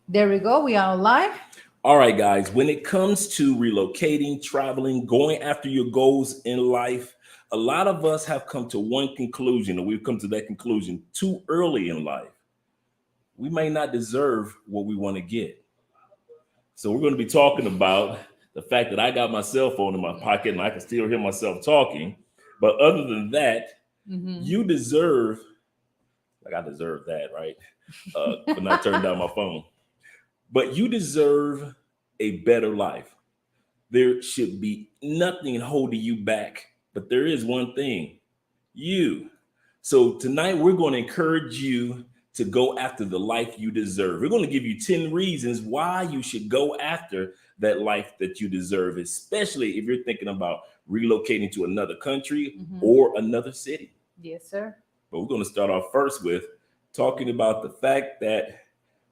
There we go. We are live. All right, guys, when it comes to relocating, traveling, going after your goals in life, a lot of us have come to one conclusion, or we've come to that conclusion too early in life. We may not deserve what we want to get. So, we're going to be talking about the fact that I got my cell phone in my pocket and I can still hear myself talking. But other than that, you deserve, like I deserve that, right? For not turning down my phone. But you deserve a better life. There should be nothing holding you back, but there is one thing, you. So tonight we're going to encourage you to go after the life you deserve. We're going to give you 10 reasons why you should go after that life that you deserve, especially if you're thinking about relocating to another country or another city. Yes, sir. But we're going to start off first with talking about the fact that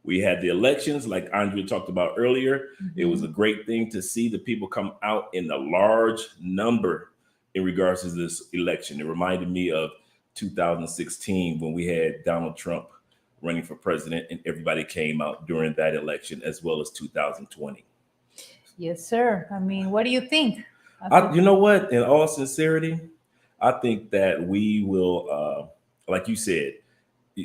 we had the elections, like Andrea talked about earlier. It was a great thing to see the people come out in a large number in regards to this election. It reminded me of 2016 when we had Donald Trump running for president and everybody came out during that election, as well as 2020. Yes, sir. I mean, what do you think? You know what? In all sincerity, I think that we will, like you said,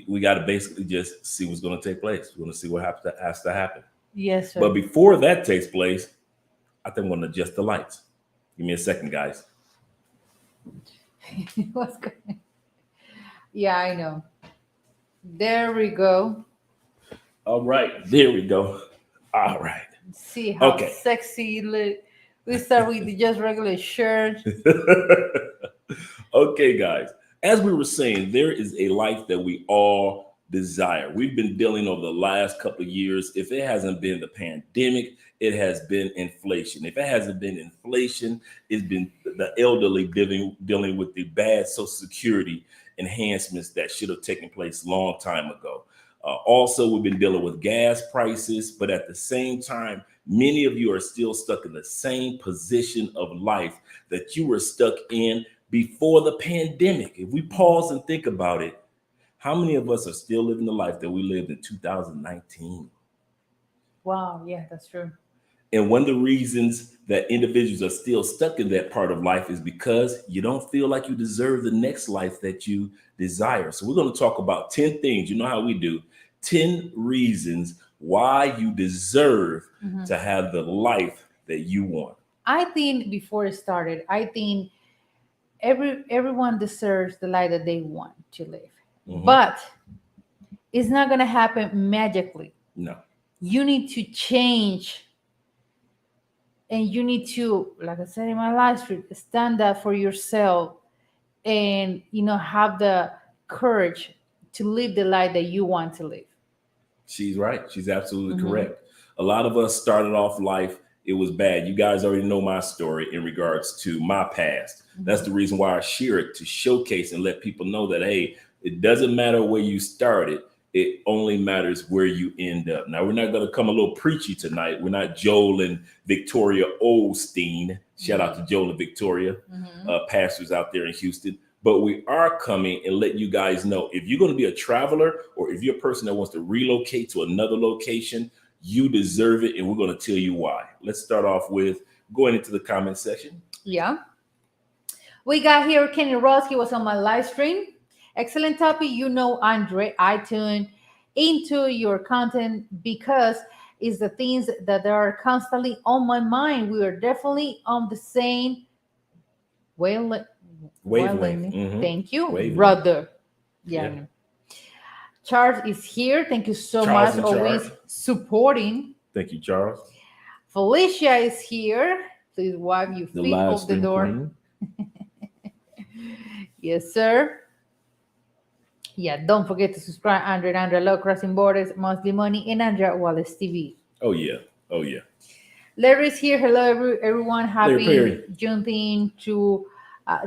we got to basically just see what's going to take place. We're going to see what has to happen. Yes, sir. But before that takes place, I think I'm going to adjust the lights. Give me a second, guys. What's going? Yeah, I know. There we go. All right, there we go. All right. See how Okay. sexy look. We start with just regular shirt. Okay, guys. As we were saying, there is a life that we all desire. We've been dealing over the last couple of years. If it hasn't been the pandemic, it has been inflation. If it hasn't been inflation, it's been the elderly dealing with the bad Social Security enhancements that should have taken place a long time ago. Also, we've been dealing with gas prices, but at the same time, many of you are still stuck in the same position of life that you were stuck in before the pandemic. If we pause and think about it, how many of us are still living the life that we lived in 2019? Wow, yeah, that's true. And one of the reasons that individuals are still stuck in that part of life is because you don't feel like you deserve the next life that you desire. So we're going to talk about 10 things. You know how we do. 10 reasons why you deserve to have the life that you want. I think before it started, I think everyone deserves the life that they want to live. But it's not going to happen magically. No. You need to change, and you need to, like I said in my live stream, stand up for yourself and have the courage to live the life that you want to live. She's right. She's absolutely correct. A lot of us started off life, it was bad. You guys already know my story in regards to my past. That's the reason why I share it, to showcase and let people know that, hey, it doesn't matter where you started. It only matters where you end up. Now, we're not going to come a little preachy tonight. We're not Joel and Victoria Osteen. Shout out to Joel and Victoria, pastors out there in Houston. But we are coming and let you guys know, if you're going to be a traveler or if you're a person that wants to relocate to another location, you deserve it. And we're going to tell you why. Let's start off with going into the comment section. Yeah. We got here Kenny Ross. He was on my live stream. Excellent topic. Andre, I tune into your content because it's the things that are constantly on my mind. We are definitely on the same wavelength. Thank you, brother. Yeah. Charles is here. Thank you so much. Always supporting. Thank you, Charles. Felicia is here. Please wipe your feet off the door. Yes, sir. Yeah, don't forget to subscribe. Andrea Love, Crossing Borders, Monthly Money, and Andrea Wallace TV. Oh, yeah. Oh, yeah. Larry's here. Hello, everyone. Happy Juneteenth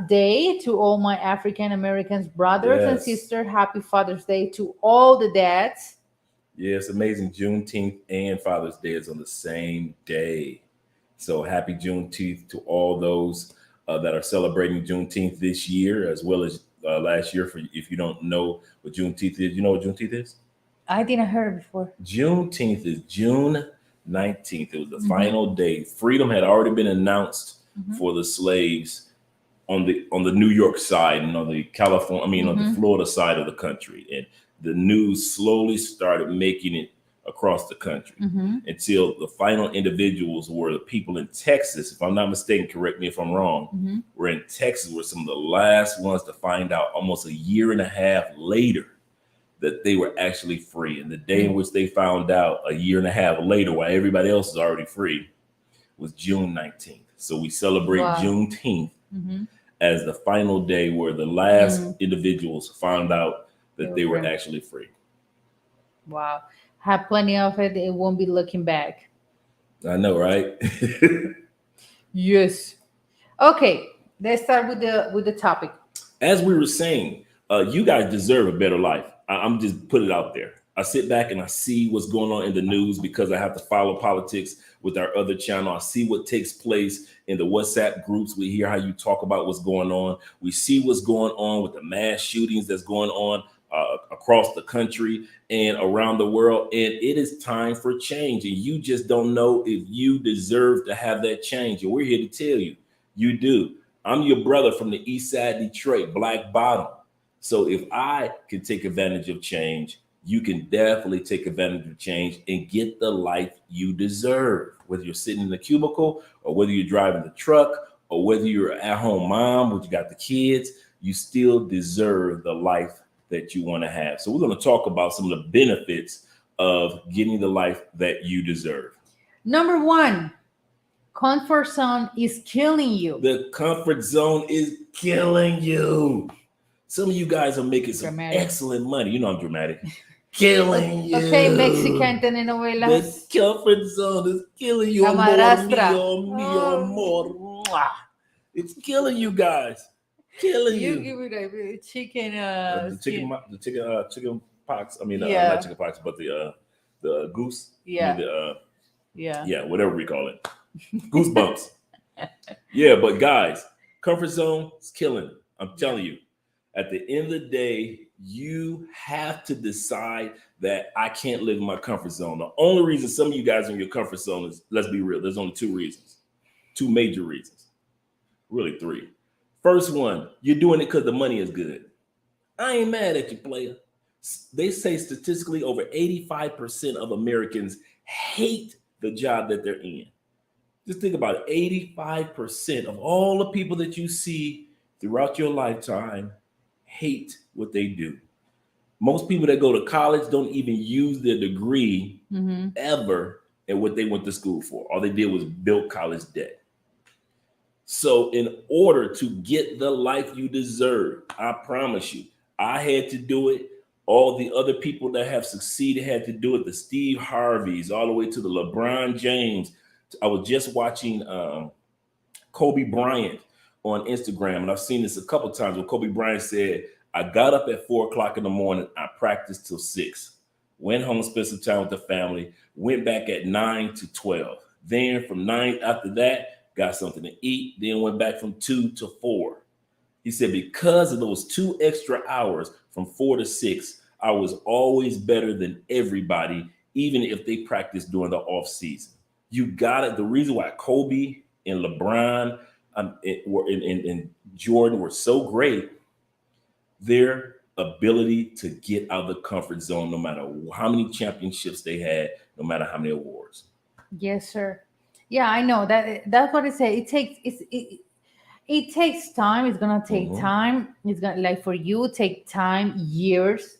day to all my African Americans brothers and sisters. Happy Father's Day to all the dads. Yeah, it's amazing. Juneteenth and Father's Day is on the same day. So happy Juneteenth to all those that are celebrating Juneteenth this year, as well as last year. For if you don't know what Juneteenth is, you know what Juneteenth is? I didn't heard it before. Juneteenth is June 19th. It was the Mm-hmm. final day. Freedom had already been announced Mm-hmm. for the slaves on the New York side and on the California, on the Mm-hmm. Florida side of the country. And the news slowly started making it across the country Mm-hmm. until the final individuals were the people in Texas. If I'm not mistaken, correct me if I'm wrong, Mm-hmm. were in Texas were some of the last ones to find out almost a year and a half later that they were actually free. And the day in which they found out a year and a half later, while everybody else is already free, was June 19th. So we celebrate Wow. Juneteenth Mm-hmm. as the final day where the last individuals found out that they were free. actually free. Wow. Have plenty of it. It won't be looking back. I know, right? Yes. Okay. Let's start with the topic. As we were saying, you guys deserve a better life. I'm just put it out there. I sit back and I see what's going on in the news because I have to follow politics with our other channel. I see what takes place in the WhatsApp groups. We hear how you talk about what's going on. We see what's going on with the mass shootings that's going on across the country and around the world. And it is time for change. And you just don't know if you deserve to have that change. And we're here to tell you, you do. I'm your brother from the East Side Detroit, Black Bottom. So if I can take advantage of change, you can definitely take advantage of change and get the life you deserve. Whether you're sitting in the cubicle or whether you're driving the truck or whether you're at home mom, but you got the kids, you still deserve the life that you want to have. So we're going to talk about some of the benefits of getting the life that you deserve. Number one, comfort zone is killing you. The comfort zone is killing you. Some of you guys are making some excellent money. You know I'm dramatic. Killing you. Okay, Mexican The telenovelas. comfort zone is killing you. La Amor madrastra. mío, mío, amor. Mwah. It's killing you guys. Killing You you. give it a chicken. Chicken pox. Yeah. Not chicken pox, but the goose. Yeah. Yeah, whatever we call it. Goosebumps. Yeah, but guys, comfort zone is killing. I'm telling you. At the end of the day, you have to decide that I can't live in my comfort zone. The only reason some of you guys are in your comfort zone is, let's be real, there's only two reasons. Two major reasons. Really three. First one, you're doing it because the money is good. I ain't mad at you, player. They say statistically over 85% of Americans hate the job that they're in. Just think about it. 85% of all the people that you see throughout your lifetime hate what they do. Most people that go to college don't even use their degree ever at what they went to school for. All they did was build college debt. So in order to get the life you deserve, I promise you, I had to do it. All the other people that have succeeded had to do it. The Steve Harveys, all the way to the LeBron James. I was just watching Kobe Bryant on Instagram, and I've seen this a couple of times where Kobe Bryant said, I got up at 4:00 in the morning, I practiced till 6, went home, spent some time with the family, went back at 9 to 12. Then from 9 after that, got something to eat, then went back from 2 to 4. He said, because of those 2 extra hours from 4 to 6, I was always better than everybody, even if they practiced during the off season. You got it. The reason why Kobe and LeBron and Jordan were so great, their ability to get out of the comfort zone, no matter how many championships they had, no matter how many awards. Yes, sir. Yeah, I know that's what I say. It takes time. It's gonna take time. It's gonna, like, for you, take time, years.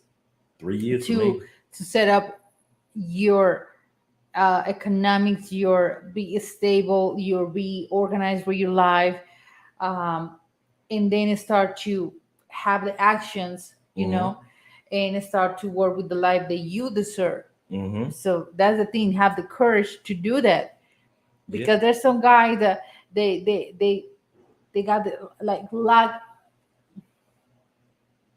3 years to set up your economics, your be stable, your be organized for your life, and then start to have the actions, you know, and start to work with the life that you deserve. So that's the thing, have the courage to do that, because there's some guy that they got the, like, lack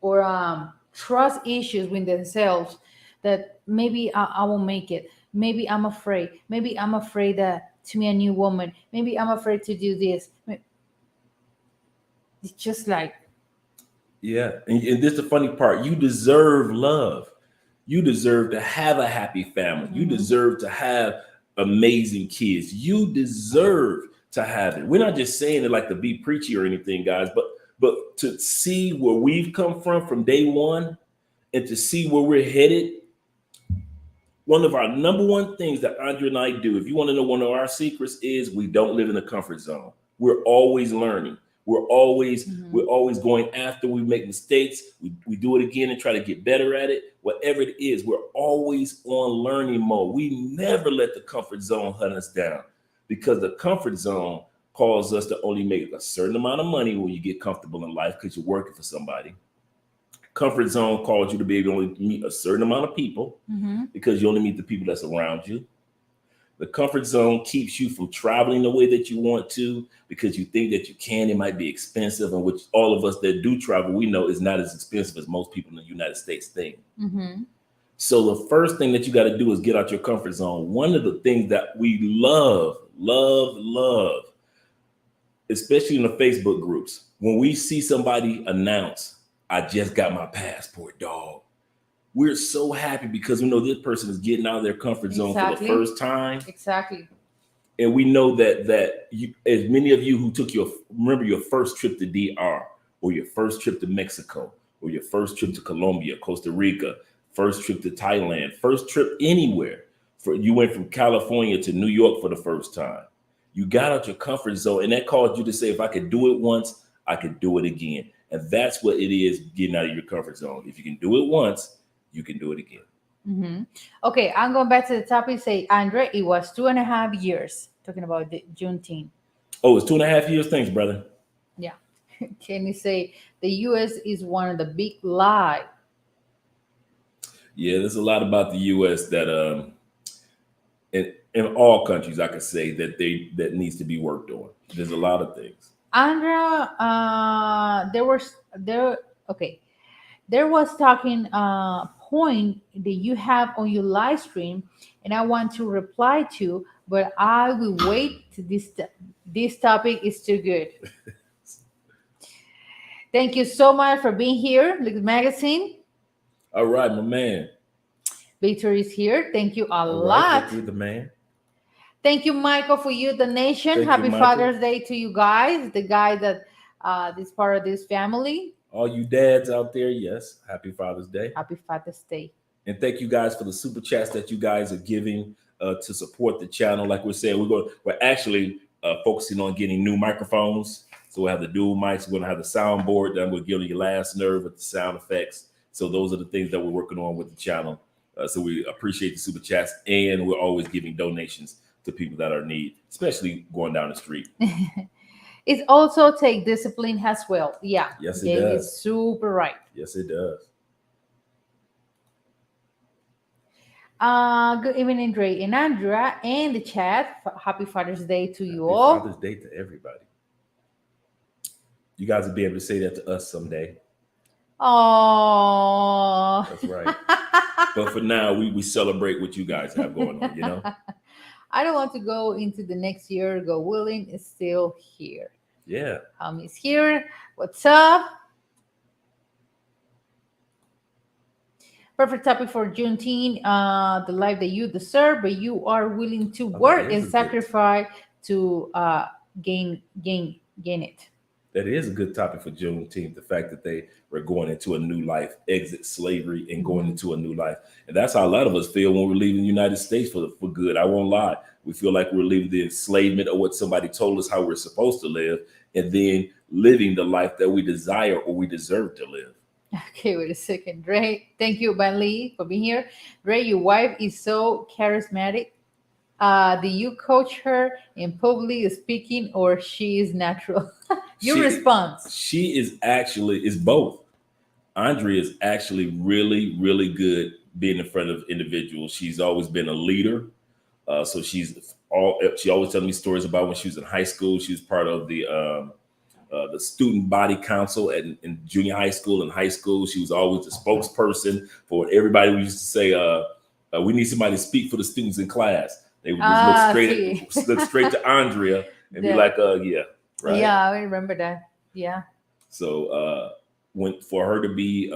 or trust issues with themselves, that maybe I won't make it, maybe I'm afraid that to be a new woman, maybe I'm afraid to do this. It's just like, and this is the funny part, you deserve love. You deserve to have a happy family. You deserve to have amazing kids. You deserve to have it. We're not just saying it like to be preachy or anything, guys, but to see where we've come from day one, and to see where we're headed. One of our number one things that Andre and I do, if you want to know one of our secrets, is we don't live in a comfort zone. We're always learning. We're always going after. We make mistakes. We do it again and try to get better at it. Whatever it is, we're always on learning mode. We never let the comfort zone hunt us down, because the comfort zone calls us to only make a certain amount of money when you get comfortable in life because you're working for somebody. Comfort zone calls you to be able to only meet a certain amount of people because you only meet the people that's around you. The comfort zone keeps you from traveling the way that you want to because you think that you can. It might be expensive, and which all of us that do travel, we know is not as expensive as most people in the United States think. So the first thing that you got to do is get out your comfort zone. One of the things that we love, especially in the Facebook groups, when we see somebody announce, I just got my passport, dog. We're so happy because we know this person is getting out of their comfort zone for the first time. Exactly. And we know that you, as many of you who took remember your first trip to DR, or your first trip to Mexico, or your first trip to Colombia, Costa Rica, first trip to Thailand, first trip anywhere. You went from California to New York for the first time. You got out your comfort zone, and that caused you to say, if I could do it once, I could do it again. And that's what it is, getting out of your comfort zone. If you can do it once, you can do it again. Okay, I'm going back to the topic. Say, Andre, it was 2.5 years talking about the Juneteenth. Oh, it's 2.5 years. Thanks, brother. Yeah. Can you say the U.S. is one of the big lie? Yeah, there's a lot about the U.S. that in all countries, I could say that needs to be worked on. There's a lot of things. Andrea, there was talking point that you have on your live stream, and I want to reply to, but I will wait to this topic is too good. Thank you so much for being here, Liquid Magazine. All right, my man. Victor is here. Thank you a lot. Right, thank you, the man. Thank you, Michael, for your donation. Thank Happy you, Michael. Father's Day to you guys, the guy that is part of this family. All you dads out there, yes, happy Father's Day. Happy Father's Day. And thank you guys for the super chats that you guys are giving to support the channel. Like we're saying, we're actually focusing on getting new microphones. So we'll have the dual mics. We're going to have the soundboard. Then we'll give you your last nerve with the sound effects. So those are the things that we're working on with the channel. So we appreciate the super chats, and we're always giving donations to people that are in need, especially going down the street. It also take discipline as well. Yeah. Yes, it does. It's super right. Yes, it does. Good evening, Dre and Andrea, and the chat. Happy Father's Day to you all. Father's Day to everybody. You guys will be able to say that to us someday. Oh, that's right. But for now, we celebrate what you guys have going on, you know? I don't want to go into the next year. God willing is still here. Yeah. He's here. What's up? Perfect topic for Juneteenth. The life that you deserve, but you are willing to work and sacrifice to gain it. That is a good topic for Juneteenth. The fact that they were going into a new life, exit slavery, and going into a new life. And that's how a lot of us feel when we're leaving the United States for good. I won't lie. We feel like we're leaving the enslavement of what somebody told us how we're supposed to live, and then living the life that we desire or we deserve to live. Okay, wait a second. Dre, thank you, Banley, for being here. Dre, your wife is so charismatic. Do you coach her in public speaking, or she is natural? Your response. She is both. Andrea is actually really, really good being in front of individuals. She's always been a leader. So she always tells me stories about when she was in high school. She was part of the student body council in junior high school and high school. She was always the spokesperson for everybody. We used to say, we need somebody to speak for the students in class. They would just look straight to Andrea and be like, yeah, right. Yeah, I remember that. Yeah. So for her to be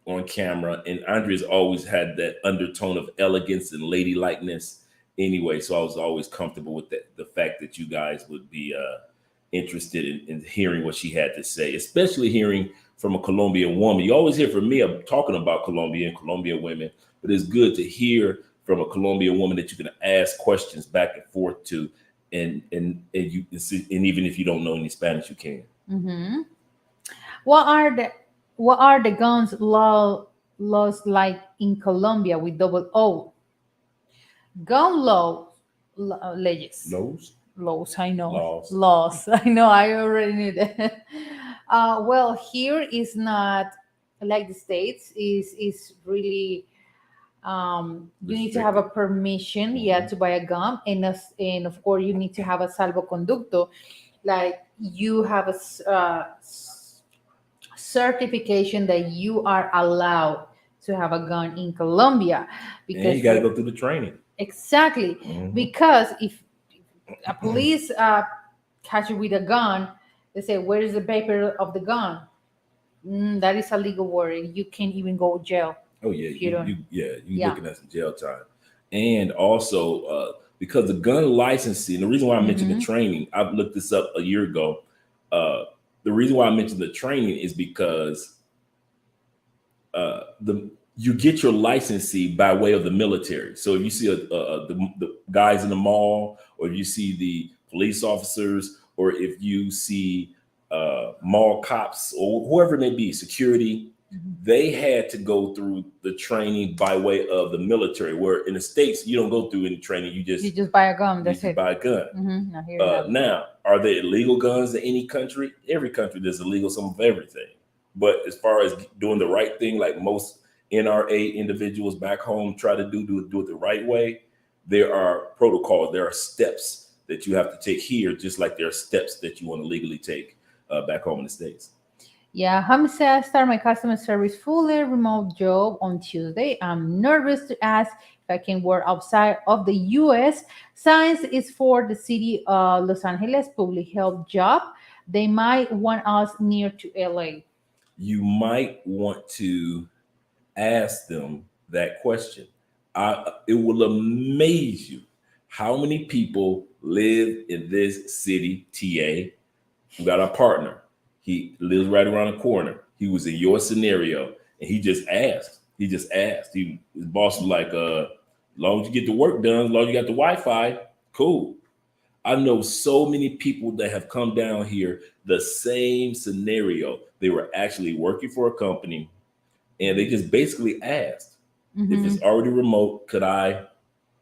on camera, and Andrea's always had that undertone of elegance and ladylikeness. Anyway, so I was always comfortable with that, the fact that you guys would be interested in hearing what she had to say, especially hearing from a Colombian woman. You always hear from me, I'm talking about Colombia and Colombian women, but it's good to hear from a Colombian woman that you can ask questions back and forth to, and even if you don't know any Spanish, you can. Mm-hmm. What are the guns laws like in Colombia with double O? Gun leyes. Laws, Laws, I know. laws. Laws, I know. I already knew that. Well, here is not like the states. Is really you need to have a Restricted. permission, yeah, Mhm. to buy a gun, and of course you need to have a salvoconducto, like you have a certification that you are allowed to have a gun in Colombia, And because you got to go through the training. exactly, Mhm. because if a police catch you with a gun, they say, "Where is the paper of the gun?" That is a legal word. You can't even go to jail Oh yeah, if you don't. you Yeah. looking at some jail time, and also because the gun licensing. The reason why I mentioned the Hmm. training, I've looked this up a year ago. Uh, the reason why I mentioned the training is because the you get your licensee by way of the military. So if you see the guys in the mall, or if you see the police officers, or if you see mall cops, or whoever it may be, security, they had to go through the training by way of the military. Where in the States, you don't go through any training. You just buy a gun. You That's just it. buy a gun. Now here you have it. Now, are there illegal guns in any country? Every country there's illegal some of everything. But as far as doing the right thing, like most NRA individuals back home try to do it the right way, there are protocols, there are steps that you have to take here, just like there are steps that you want to legally take back home in the States. Yeah, Ham says, start my customer service fully remote job on Tuesday. I'm nervous to ask if I can work outside of the US. Science is for the city of Los Angeles public health job. They might want us near to LA. You might want to ask them that question. It will amaze you how many people live in this city, TA. We got our partner. He lives right around the corner. He was in your scenario, and he just asked. He just asked. His boss was like, as long as you get the work done, as long as you got the Wi-Fi, cool. I know so many people that have come down here, the same scenario. They were actually working for a company, and they just basically asked if Mm-hmm. it's already remote, could I?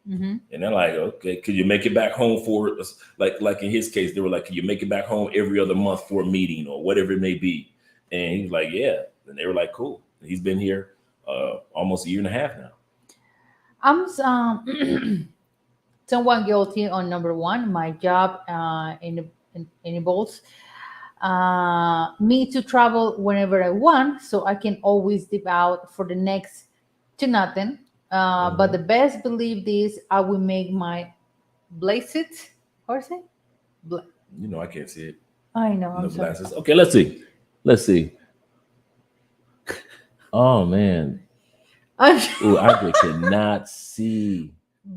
Mm-hmm. And they're like, okay, could you make it back home for us? Like in his case, they were like, could you make it back home every other month for a meeting or whatever it may be? And he's like, yeah. And they were like, cool. He's been here almost a year and a half now. I'm someone guilty on number one. My job enables me to travel whenever I want, so I can always dip out for the next to nothing. But the Mhm. best believe this, I will make my blazed horse. Bla- You know, I can't see it I know. in the I'm sorry. glasses. Okay, let's see. Let's see. Oh man. I'm Oh, I cannot see.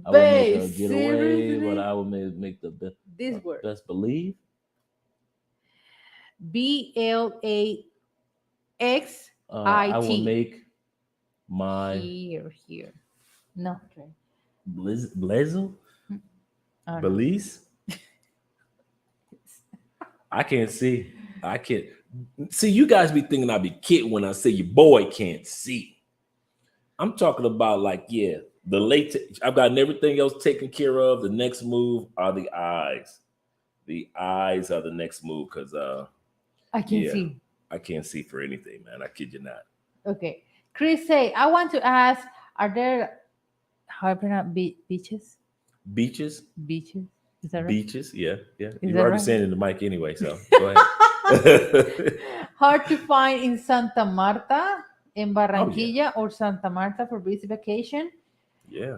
I will make babe, a getaway, but seriously, I will make the this word best believe. I will BLAXIT. make my Here. No, okay. blazer Oh no. Belize. I can't see. I can't see. You guys be thinking I be kidding when I say your boy can't see. I'm talking about like, yeah, the late. I've gotten everything else taken care of. The next move are the eyes. The eyes are the next move because, I can yeah, see. I can't see for anything, man. I kid you not. Okay. Chris say, I want to ask, are there how I pronounce beaches? Beaches, Beaches. Is that right? beaches. Yeah, yeah. Is You're that already right? saying it in the mic anyway, so go ahead. Hard to find in Santa Marta, in Oh yeah, Barranquilla, or Santa Marta for beach vacation. yeah.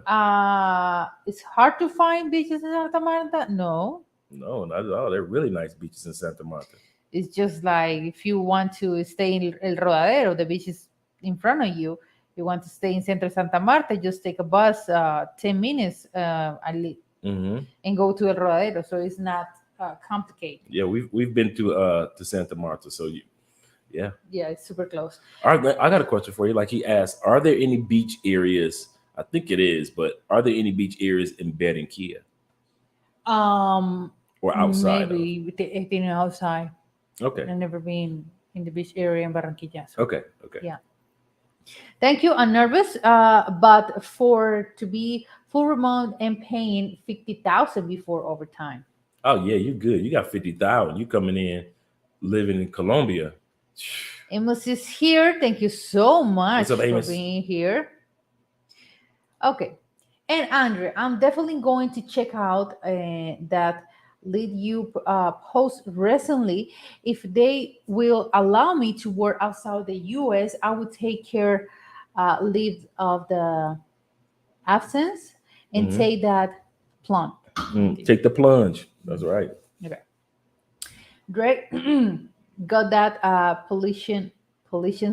It's hard to find beaches in Santa Marta. No, No, not at all. They're really nice beaches in Santa Marta. it's just like if you want to stay in El Rodadero, the beach is in front of you. You want to stay in Centro Santa Marta, just take a bus, 10 minutes, Hmm. and go to El Rodadero. So it's not complicated. Yeah, we've been to Santa Marta, so yeah. Yeah, it's super close. All right, I got a question for you. Like he asked, are there any beach areas? I think it is, but are there any beach areas in Barranquilla Um, or outside of? maybe eating outside. Okay, I've never been in the beach area in Barranquilla. So okay, okay. yeah. Thank you. I'm nervous, but for to be full remote and paying 50,000 before overtime. Oh yeah, you good. You got 50,000. You coming in, living in Colombia. Amos is here. Thank you so What's much up, for Amos? being here. Okay. And Andre, I'm definitely going to check out that lead you post recently. If they will allow me to work outside the US, I would take care leave of the absence and Hmm. take that plunge. Take the plunge. That's right. Okay. Great. Got that pollution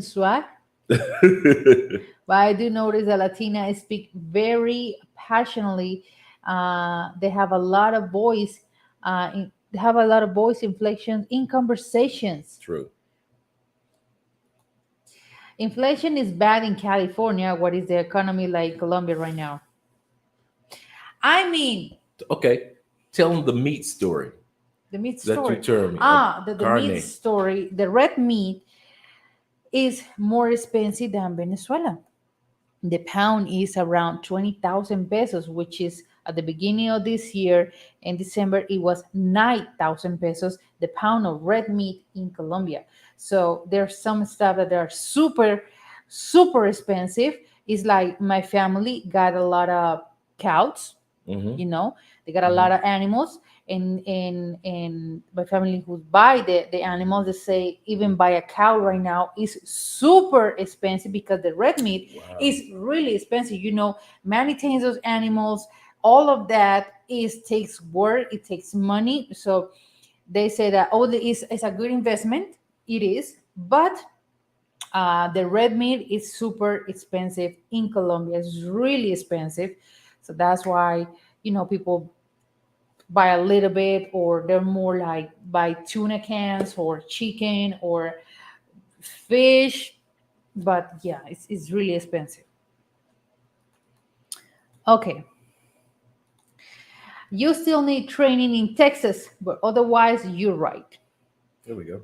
swag. But I do notice that Latina speak very passionately. They have a lot of voice. They have a lot of voice inflections in conversations. True. Inflation is bad in California. What is the economy like Colombia right now? I mean, Okay. Tell them the meat story the meat that you story. told me. The meat Carne. story. The red meat is more expensive than Venezuela. The pound is around 20,000 pesos, which is at the beginning of this year in December, it was 9,000 pesos, the pound of red meat in Colombia. So there's some stuff that are super, super expensive. It's like my family got a lot of cows, Hmm. you know, they got a Hmm. lot of animals, and my family who buy the animals, they say even buy a cow right now is super expensive because the red meat Wow. is really expensive, maintaining those animals, all of that is takes work, it takes money. So they say that it's a good investment, it is, but the red meat is super expensive in Colombia, it's really expensive. So that's why people buy a little bit, or they're more like buy tuna cans or chicken or fish. But yeah, it's really expensive. Okay, you still need training in Texas, but otherwise you're right. There we go.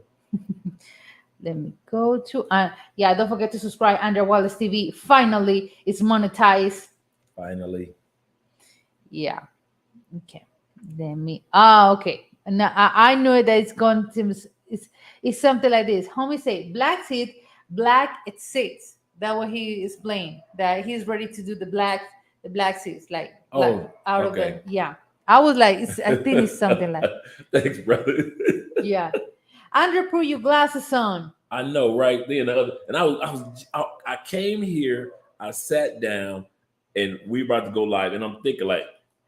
Let me go to yeah, don't forget to subscribe. Under Wallace TV finally it's monetized. Finally. Yeah. Okay. Let me. Okay. Now I know that it's going to. It's something like this. Homie say black seed, black it sits. That what he is playing. That he's ready to do the black seeds, like black Oh, out of the okay. yeah. I was like, I think it's something like Thanks, brother. yeah. Andrew, put your glasses on. I know, right? Then the other, and I came here, I sat down, and we about to go live, and I'm thinking like,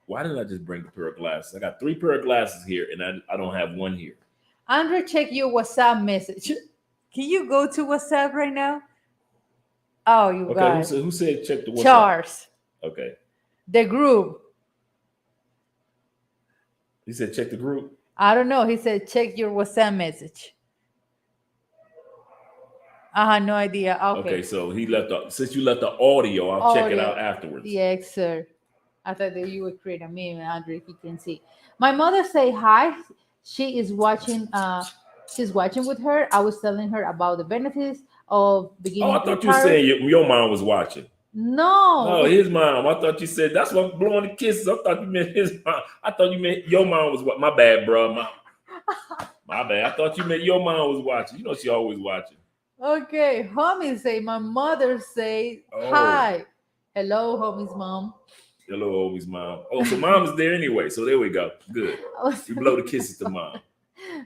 why didn't I just bring a pair of glasses? I got 3 pair of glasses here, and I don't have one here. Andrew, check your WhatsApp message. Can you go to WhatsApp right now? Oh, you Okay, guys. who said check the WhatsApp? Charles, Okay, the group. he said check the group. I don't know. He said, check your WhatsApp message. I had no idea. Okay, Okay. so he left the since you left the audio, I'll check it Audio. out afterwards. Yes, sir. I thought that you would create a meme, Andre, if you can see. My mother say hi. She is watching. She's watching with her. I was telling her about the benefits of Oh, beginning I thought you were retire. saying your mom was watching. No, No, his mom. I thought you said that's what blowing the kisses. I thought you meant his mom. I thought you meant your mom was what. My bad, bro. My bad. I thought you meant your mom was watching. You know she always watching. okay. Homie say my mother say Oh, hi. Hello, homie's mom. hello, homie's mom. Oh, so mom is there anyway. So there we go. Good. I was You blow the kisses to mom.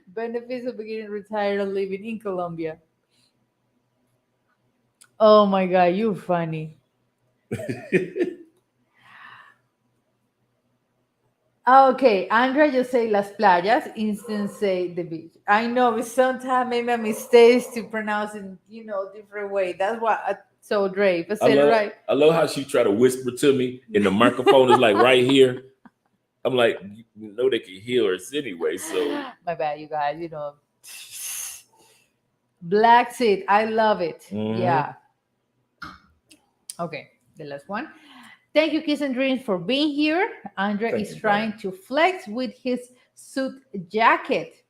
benefits of beginning retire living in Colombia. Oh my god, you're funny. Okay, Andrea just say Las Playas, Instant say the beach. I know, but sometimes maybe a mistake to pronounce it, different way. That's what. So Dre, but I said it love right. I love how she try to whisper to me, and the microphone is like right here. I'm like, you know, they can hear us anyway. So My bad, you guys. Black seed. I love it. mhm. Yeah. Okay, the last one. Thank you, Kiss and Dreams, for being here. Andrea Thank is you, brother. trying to flex with his suit jacket.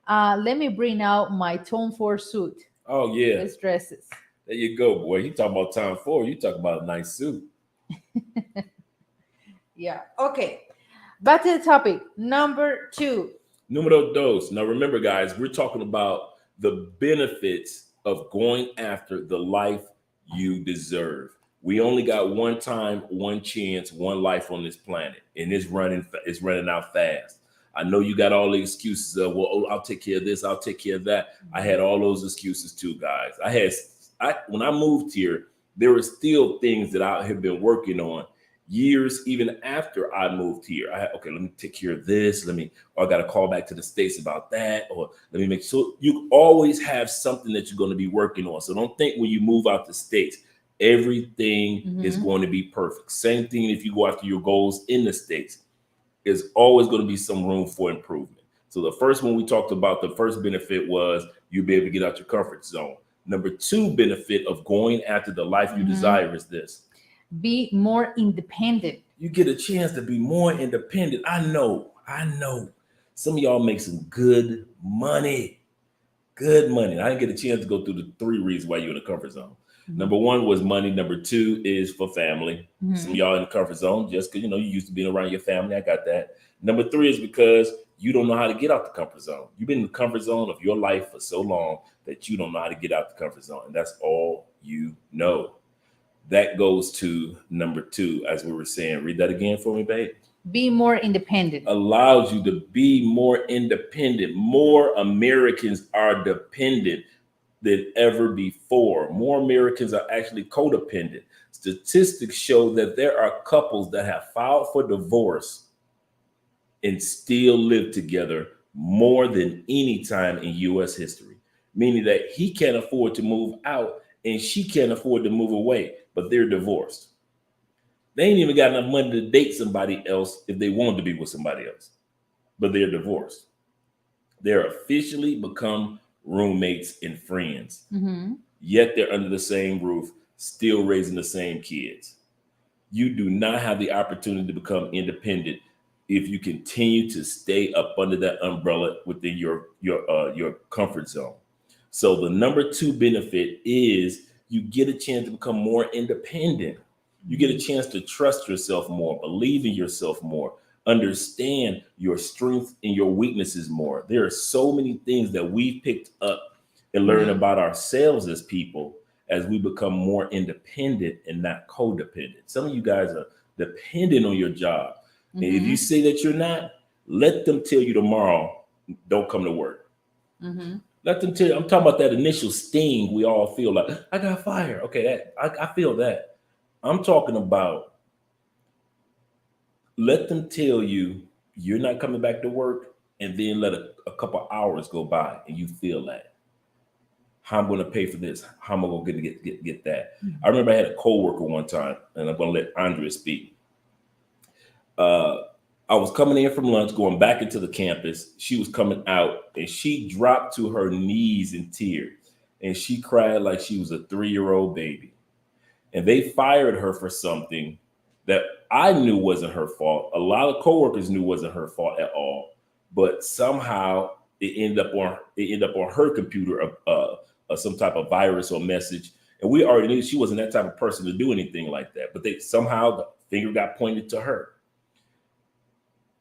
Let me bring out my Tom Ford suit. Oh yeah, Let's dress this. there you go, boy. You talking about time for you talk about a nice suit. Yeah. Okay. Back to the topic. Number two. Numero dos. Now remember, guys, we're talking about the benefits of going after the life you deserve. We only got one time, one chance, one life on this planet, and it's running out fast. I know you got all the excuses of, well, oh, I'll take care of this, I'll take care of that. I had all those excuses too, guys. When I moved here, there were still things that I had been working on years even after I moved here. I had, okay, let me take care of this. Or I got to call back to the States about that. Or let me make sure you always have something that you're going to be working on. So don't think when you move out the States, everything is Mm-hmm. going to be perfect. Same thing if you go after your goals in the States, there's always going to be some room for improvement. So the first one we talked about, the first benefit was you'll be able to get out your comfort zone. Number two benefit of going after the life you Mm-hmm. desire is this: Be more independent. you get a chance to be more independent. I know. Some of y'all make some good money. Good money. I didn't get a chance to go through the three reasons why you're in the comfort zone. Mm-hmm. Number one was money. Number two is for family. Some of Mm-hmm. y'all in the comfort zone just because you used to being around your family. I got that. Number three is because you don't know how to get out the comfort zone. You've been in the comfort zone of your life for so long that you don't know how to get out the comfort zone. And that's all you know. That goes to number two, as we were saying. Read that again for me, babe. Be more independent. Allows you to be more independent. More Americans are dependent than ever before. More Americans are actually codependent. Statistics show that there are couples that have filed for divorce and still live together more than any time in US history, meaning that he can't afford to move out and she can't afford to move away, but they're divorced. They ain't even got enough money to date somebody else if they wanted to be with somebody else, but they're divorced. They're officially become roommates and friends, Mm-hmm. yet they're under the same roof, still raising the same kids. You do not have the opportunity to become independent if you continue to stay up under that umbrella within your comfort zone. So the number two benefit is you get a chance to become more independent. You get a chance to trust yourself more, believe in yourself more, understand your strengths and your weaknesses more. There are so many things that we've picked up and learned Mm-hmm. about ourselves as people as we become more independent and not codependent. Some of you guys are dependent on your job. And if you Mm-hmm. say that you're not, let them tell you tomorrow, don't come to work. Mm-hmm. Let them tell you, I'm talking about that initial sting we all feel like, I got fired. Okay, I feel that. I'm talking about let them tell you you're not coming back to work, and then let a couple hours go by and you feel that. How I'm going to pay for this? How am I going to get that? I remember I had a coworker one time, and I'm going to let Andrea speak. Uh, I was coming in from lunch, going back into the campus. She was coming out, and she dropped to her knees in tears, and she cried like she was a 3-year-old baby. And they fired her for something that I knew wasn't her fault. A lot of coworkers knew wasn't her fault at all, but somehow it ended up on her computer, some type of virus or message. And we already knew she wasn't that type of person to do anything like that. But they somehow the finger got pointed to her,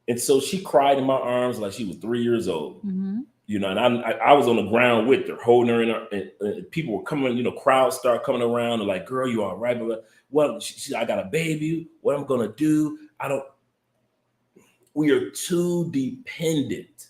and so she cried in my arms like she was 3 years old. Mm-hmm. And I was on the ground with her, holding her in her, and people were coming, crowds start coming around and like, girl, you all right? But well, I got a baby. What am I going to do? We are too dependent.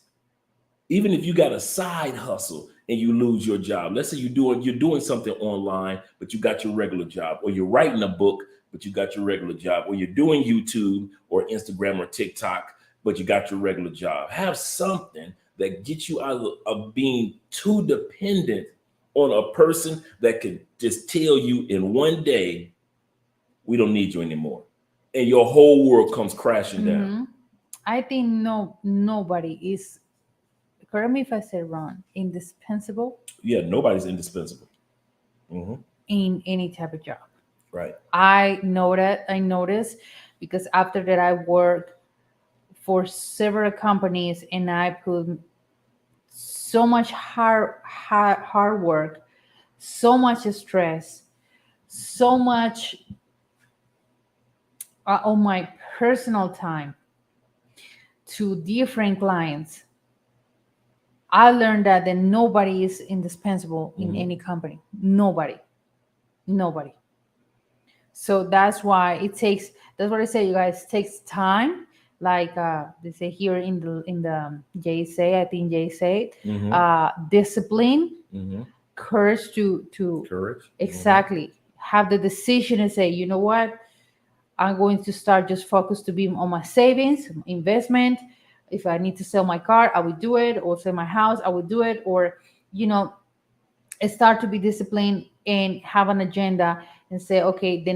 Even if you got a side hustle and you lose your job, let's say you're doing something online, but you got your regular job, or you're writing a book, but you got your regular job, or you're doing YouTube or Instagram or TikTok, but you got your regular job. Have something that gets you out of being too dependent on a person that could just tell you in one day, we don't need you anymore. And your whole world comes crashing down. I think nobody is, correct me if I say wrong, indispensable Yeah, nobody's indispensable. in any type of job. Right. I noticed because after that I worked for several companies and I put so much hard work, so much stress, so much on my personal time to different clients. I learned that nobody is indispensable in any company. Nobody. So that's why that's what I say, you guys, it takes time. Like they say here in the Jay say, I think Jay said, discipline, courage to Courage. exactly have the decision and say, you know what, I'm going to start just focus to be on my savings, investment. If I need to sell my car, I will do it, or sell my house, I will do it, or start to be disciplined and have an agenda and say, okay, the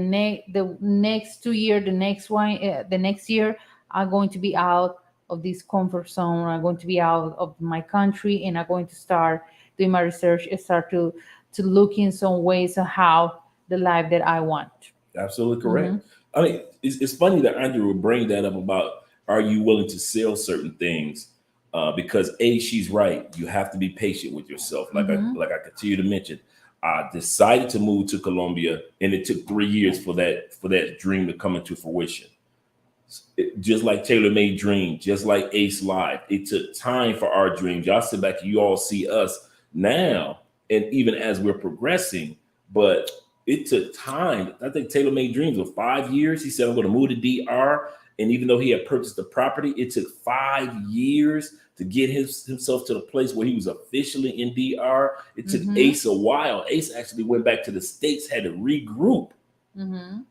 next 2 year, the next year, I'm going to be out of this comfort zone. I'm going to be out of my country, and I'm going to start doing my research and start to look in some ways of how the life that I want. Absolutely correct. I mean, it's funny that Andrew would bring that up about, are you willing to sell certain things? Because she's right. You have to be patient with yourself. Like I continue to mention, I decided to move to Colombia, and it took 3 years for that dream to come into fruition. Just like Taylor Made Dream, just like Ace Live, it took time for our dreams. Y'all sit back and you all see us now, and even as we're progressing, but it took time. I think Taylor Made Dreams was 5 years. He said, I'm going to move to DR. And even though he had purchased the property, it took 5 years to get himself to the place where he was officially in DR. It took Ace a while. Ace actually went back to the States, had to regroup.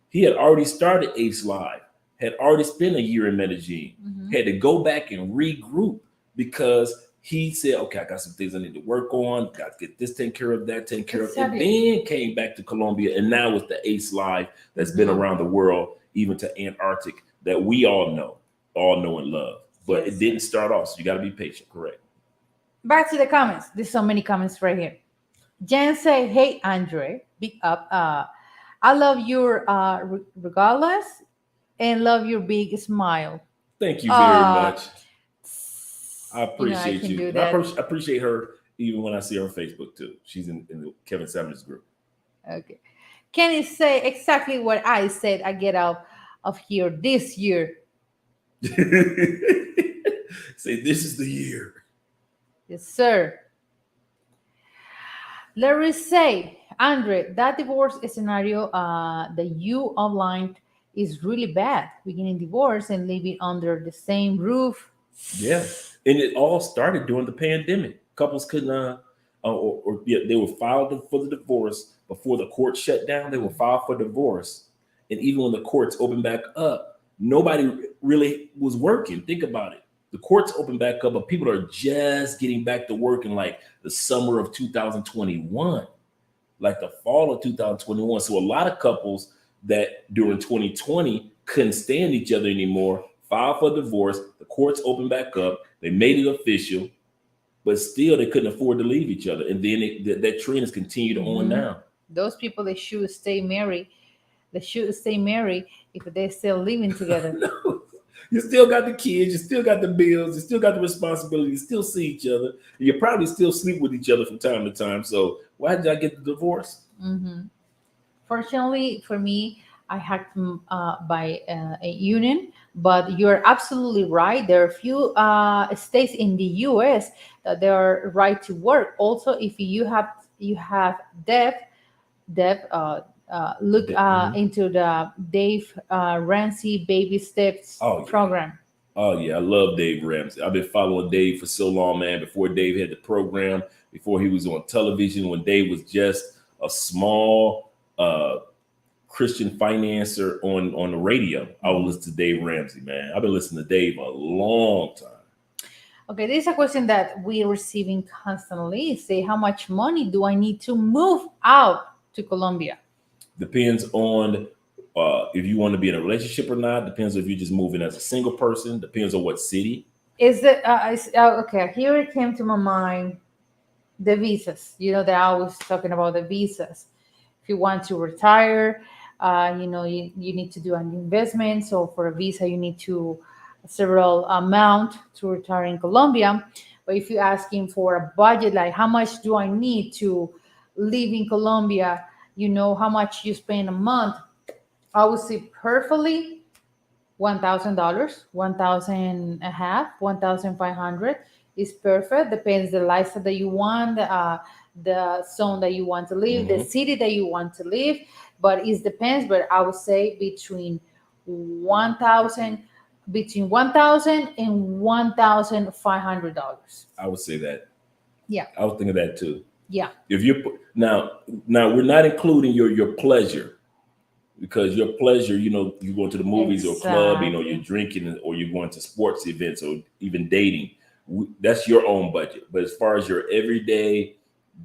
He had already started Ace Live, had already spent a year in Medellin, had to go back and regroup because he said, okay, I got some things I need to work on, got to get this taken care of, that taken care of, and then came back to Colombia. And now with the Ace Live that's been around the world, even to Antarctic, that we all know and love. But it didn't start off, so you got to be patient, correct? Back to the comments. There's so many comments right here. Jen say, hey, Andre, big up. I love your regardless and love your big smile. Thank you very much. I appreciate you. I appreciate her even when I see her on Facebook too. She's in the Kevin Samuels group. Okay. Can you say exactly what I said I get out of here this year? Say, this is the year. Yes, sir. Larry say, Andre, that divorce scenario that you outlined is really bad. Beginning divorce and living under the same roof. Yeah. And it all started during the pandemic. Couples couldn't, they were filed for the divorce before the court shut down. They were filed for divorce. And even when the courts opened back up, nobody really was working. Think about it. The courts opened back up, but people are just getting back to work in like the summer of 2021, like the fall of 2021. So a lot of couples that during 2020 couldn't stand each other anymore, filed for divorce. The courts opened back up. They made it official, but still they couldn't afford to leave each other. And then that trend has continued on now. Those people, they should stay married. They should stay married if they're still living together. No. You still got the kids, you still got the bills, you still got the responsibility, you still see each other. You probably still sleep with each other from time to time. So why did I get the divorce? Fortunately for me, I had by a union, but you're absolutely right. There are a few states in the U.S. that they are right to work. Also, if you have debt, look into the Dave Ramsey Baby Steps program. Oh yeah, I love Dave Ramsey. I've been following Dave for so long, man. Before Dave had the program, before he was on television, when Dave was just a small Christian financer on the radio, I would listen to Dave Ramsey, man. I've been listening to Dave a long time. Okay, this is a question that we're receiving constantly. Say, how much money do I need to move out to Colombia? Depends on if you want to be in a relationship or not. Depends if you're just moving as a single person. Depends on what city. Okay, here it came to my mind, the visas. You know, they're always talking about the visas. If you want to retire, you need to do an investment. So for a visa, you need to several amount to retire in Colombia. But if you're asking for a budget, like how much do I need to live in Colombia, how much you spend a month, I would say perfectly $1,000, 1,000 and a half, 1,500 is perfect. Depends the lifestyle that you want, the zone that you want to live, the city that you want to live. But it depends. But I would say between 1,000 and $1,500. I would say that. Yeah. I was thinking that too. Yeah. If you now we're not including your pleasure, because your pleasure, you go to the movies or club, you're drinking or you're going to sports events or even dating. That's your own budget. But as far as your everyday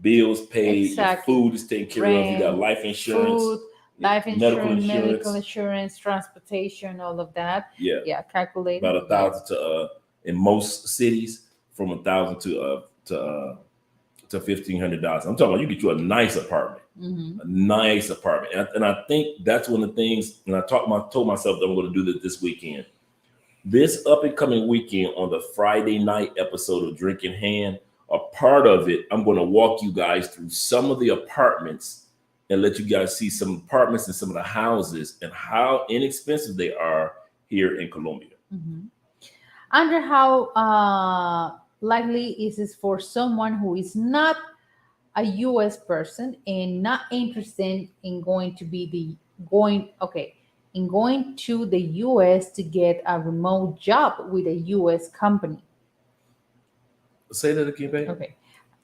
bills paid, your food is taken care of, you got life insurance, food, medical insurance, transportation, all of that. Yeah, calculated. About 1,000 to in most cities, from 1,000 to $1,500. I'm talking about you get you a nice apartment, a nice apartment, and I think that's one of the things. And I told myself that I'm going to do this weekend. This up and coming weekend on the Friday night episode of Drinking Hand, a part of it, I'm going to walk you guys through some of the apartments and let you guys see some apartments and some of the houses and how inexpensive they are here in Colombia. Andre, how likely is this for someone who is not a U.S. person and not interested in going to the U.S. to get a remote job with a U.S. company? Say that again, baby. Okay.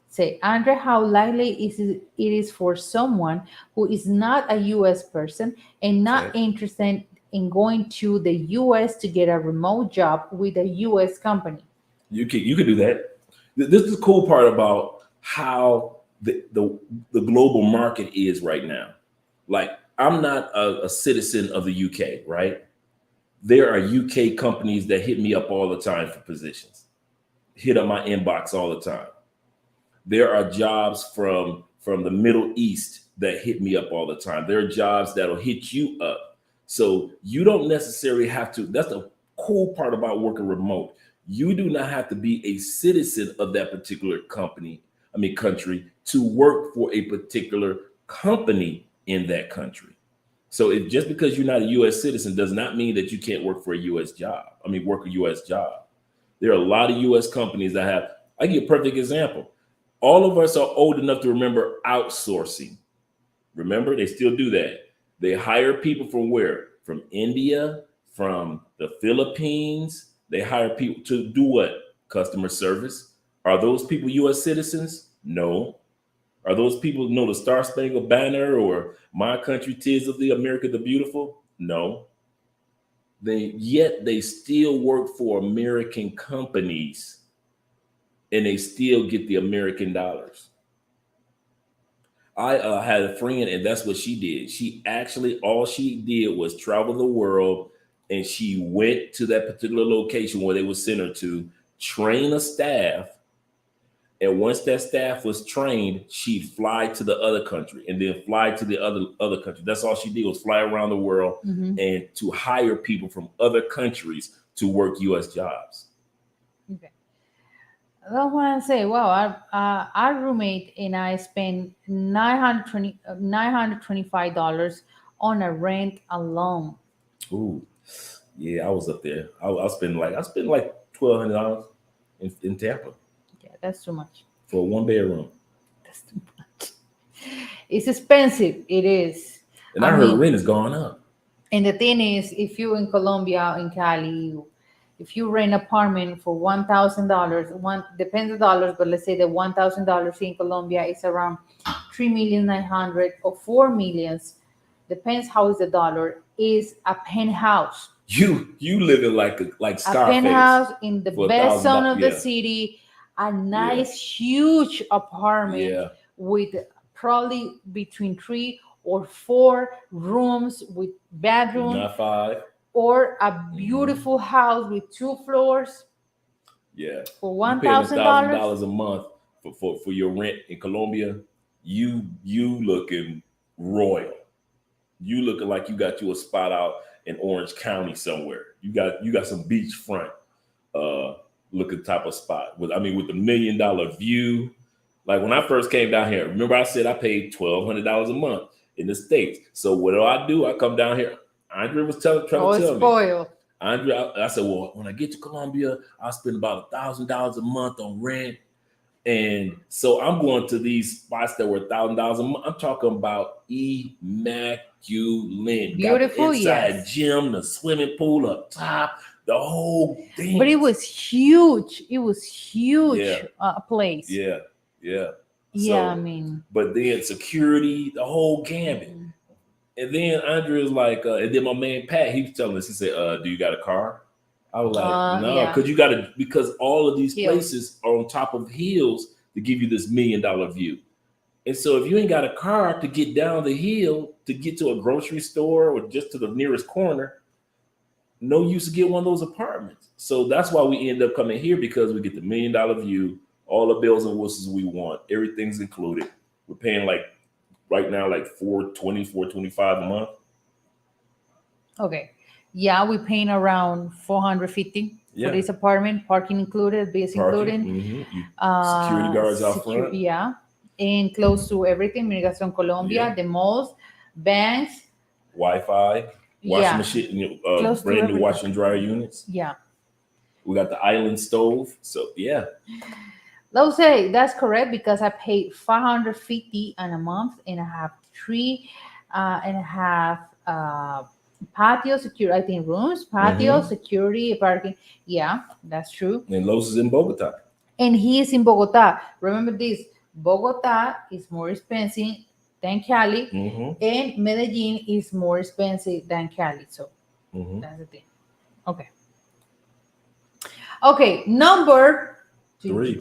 Say, Andre, how likely it is for someone who is not a U.S. person and not interested in going to the U.S. to get a remote job with a U.S. company? You can do that. This is the cool part about how the global market is right now. Like, I'm not a citizen of the UK, right? There are UK companies that hit me up all the time for positions, hit up my inbox all the time. There are jobs from the Middle East that hit me up all the time. There are jobs that'll hit you up. So you don't necessarily have to. That's the cool part about working remote. You do not have to be a citizen of that particular country to work for a particular company in that country. So just because you're not a U.S. citizen does not mean that you can't work for a U.S. job. Work a U.S. job. There are a lot of U.S. companies that have. I give you a perfect example. All of us are old enough to remember outsourcing. Remember, they still do that. They hire people from where? From India, from the Philippines. They hire people to do what? Customer service. Are those people U.S. citizens? No. Are those people know the Star Spangled Banner or My Country 'Tis of the America the Beautiful? No. Yet they still work for American companies and they still get the American dollars. I had a friend, and that's what she did. She actually, all she did was travel the world, and she went to that particular location where they would send her to, train a staff. And once that staff was trained, she'd fly to the other country and then fly to the other country. That's all she did, was fly around the world and to hire people from other countries to work U.S. jobs. Okay. I don't want to say, well, our roommate and I spent $925 on a rent alone. Ooh, yeah, I was up there. I spent like $1,200 in Tampa. Yeah, that's too much for a 1-bedroom. That's too much. It's expensive. It is. And I heard rent is going up. And the thing is, if you in Colombia, in Cali, if you rent an apartment for $1,000, depends on dollars, but let's say the $1,000 in Colombia is around 3,900,000 or 4 million. depends how is the dollar, is a penthouse. You living like A Scarface penthouse in the for best zone $1,000. of the Yeah, city, a yeah, nice, huge apartment yeah. with probably between 3 or 4 rooms with bedroom, Not five. or a Hmm. beautiful house with 2 floors Yeah. for You one paying a thousand thousand dollars. dollars a month for your rent in Colombia. You looking royal. You looking like you got you a spot out in Orange County somewhere. You got some beachfront uh looking type of spot with, I mean, with the $1 million view. Like when I first came down here, remember I said I paid $1,200 a month in the States. So what do? I come down here. Andre was trying to Oh, tell me. spoiled. Andre, I said, well, when I get to Colombia, I'll spend about $1,000 a month on rent. And so I'm going to these spots that were $1,000 a month. I'm talking about immaculate. Got the Beautiful, inside yes. gym, the swimming pool up top, the whole But it dance. was huge. It was Yeah, huge place. yeah, yeah. Yeah, I So, mean, but then security, the whole gambit. mhm. And then Andre was like, and then my man Pat, he was telling us, he said, do you got a car? I was like, no, Yeah, because all of these hills. places are on top of hills to give you this $1 million view. And so if you ain't got a car to get down the hill to get to a grocery store or just to the nearest corner, no use to get one of those apartments. So that's why we end up coming here, because we get the $1 million view, all the bells and whistles we want, everything's included. We're paying like right now like 420, 425 a month. Okay. Yeah, we paying around 450 for Yeah, this apartment, parking included, bills parking. included, You security guards out front. yeah, and close to everything, Migración Yeah, Colombia, the malls, banks, Wi-Fi, washing yeah, machine, close to brand new everything. washer and dryer units. Yeah. We got the island stove. So yeah, Let's say that's correct because I paid 550 in a month, and I have three and a half patio security, I think rooms, patio, hmm security, parking. Yeah, that's true. and Los is in Bogota. And he is in Bogota. Remember this, Bogota is more expensive than Cali, hmm and Medellin is more expensive than Cali. So hmm that's the thing. Okay. Okay, number Three.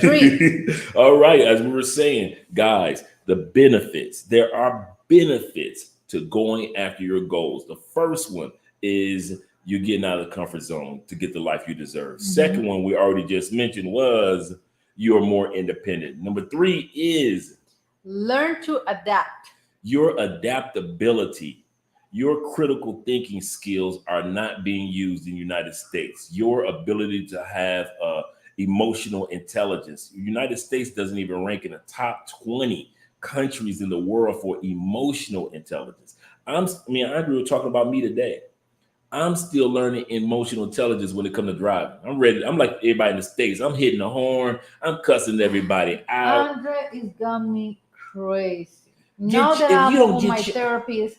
three. All right, as we were saying, guys, the benefits. There are benefits to going after your goals. The first one is you're getting out of the comfort zone to get the life you deserve. Mhm. Second one, we already just mentioned, was you're more independent. Number three is Learn to adapt. your adaptability. Your critical thinking skills are not being used in the United States. Your ability to have emotional intelligence. The United States doesn't even rank in the top 20 countries in the world for emotional intelligence. Andrew was talking about me today. I'm still learning emotional intelligence when it comes to driving. I'm ready. I'm like everybody in the States. I'm hitting the horn. I'm cussing everybody out. Andre is got me crazy. Now that If you I'm don't on my get therapist,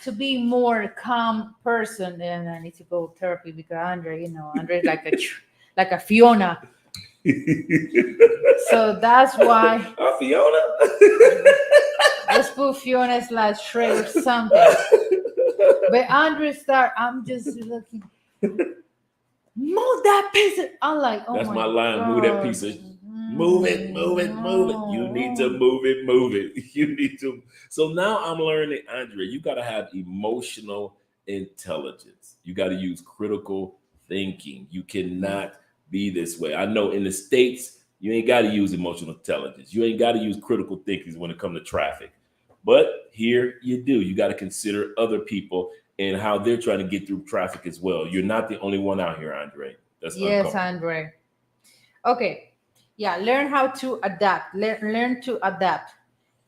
to be more calm person, and I need to go therapy because Andre, Andre is like like a Fiona. So that's why Oh, Fiona. let's put Fiona slash Shrek or something. But Andre start, I'm just looking, move that piece. I'm like, oh That's my my line. Move that god. piece of move it, move it, move it. You need to No. move it, move it. You need to. So now I'm learning, Andre, you got to have emotional intelligence. You got to use critical thinking. You cannot be this way. I know in the States, you ain't got to use emotional intelligence. You ain't got to use critical thinking when it comes to traffic. But here you do. You got to consider other people and how they're trying to get through traffic as well. You're not the only one out here, Andre. That's Yes, uncomfortable. Andre. Okay. Yeah, learn how to adapt. Learn to adapt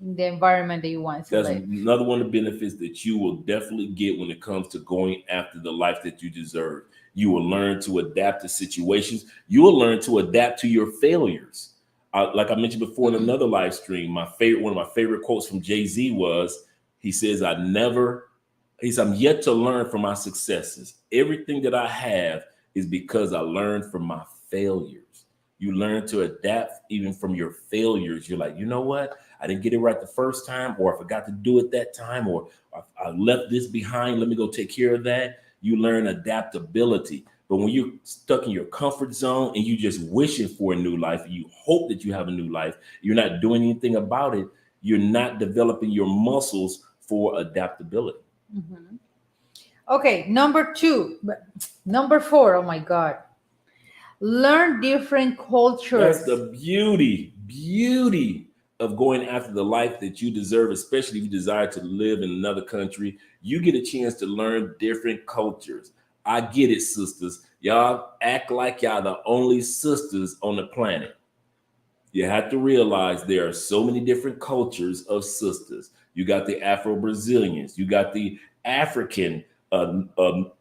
in the environment that you want to That's live. another one of the benefits that you will definitely get when it comes to going after the life that you deserve. You will learn to adapt to situations. You will learn to adapt to your failures. Like I mentioned before in another live stream, one of my favorite quotes from Jay-Z was, he says, I'm yet to learn from my successes. Everything that I have is because I learned from my failures. You learn to adapt even from your failures. You're like, you know what? I didn't get it right the first time, or I forgot to do it that time, or I left this behind. Let me go take care of that. You learn adaptability. But when you're stuck in your comfort zone and you just wishing for a new life, and you hope that you have a new life, you're not doing anything about it, you're not developing your muscles for adaptability. Mhm. Okay, number two, number four. Oh my God. Learn different That's cultures. the beauty of going after the life that you deserve, especially if you desire to live in another country. You get a chance to learn different cultures. I get it, sisters. Y'all act like y'all the only sisters on the planet. You have to realize there are so many different cultures of sisters. You got the Afro-Brazilians, you got the African,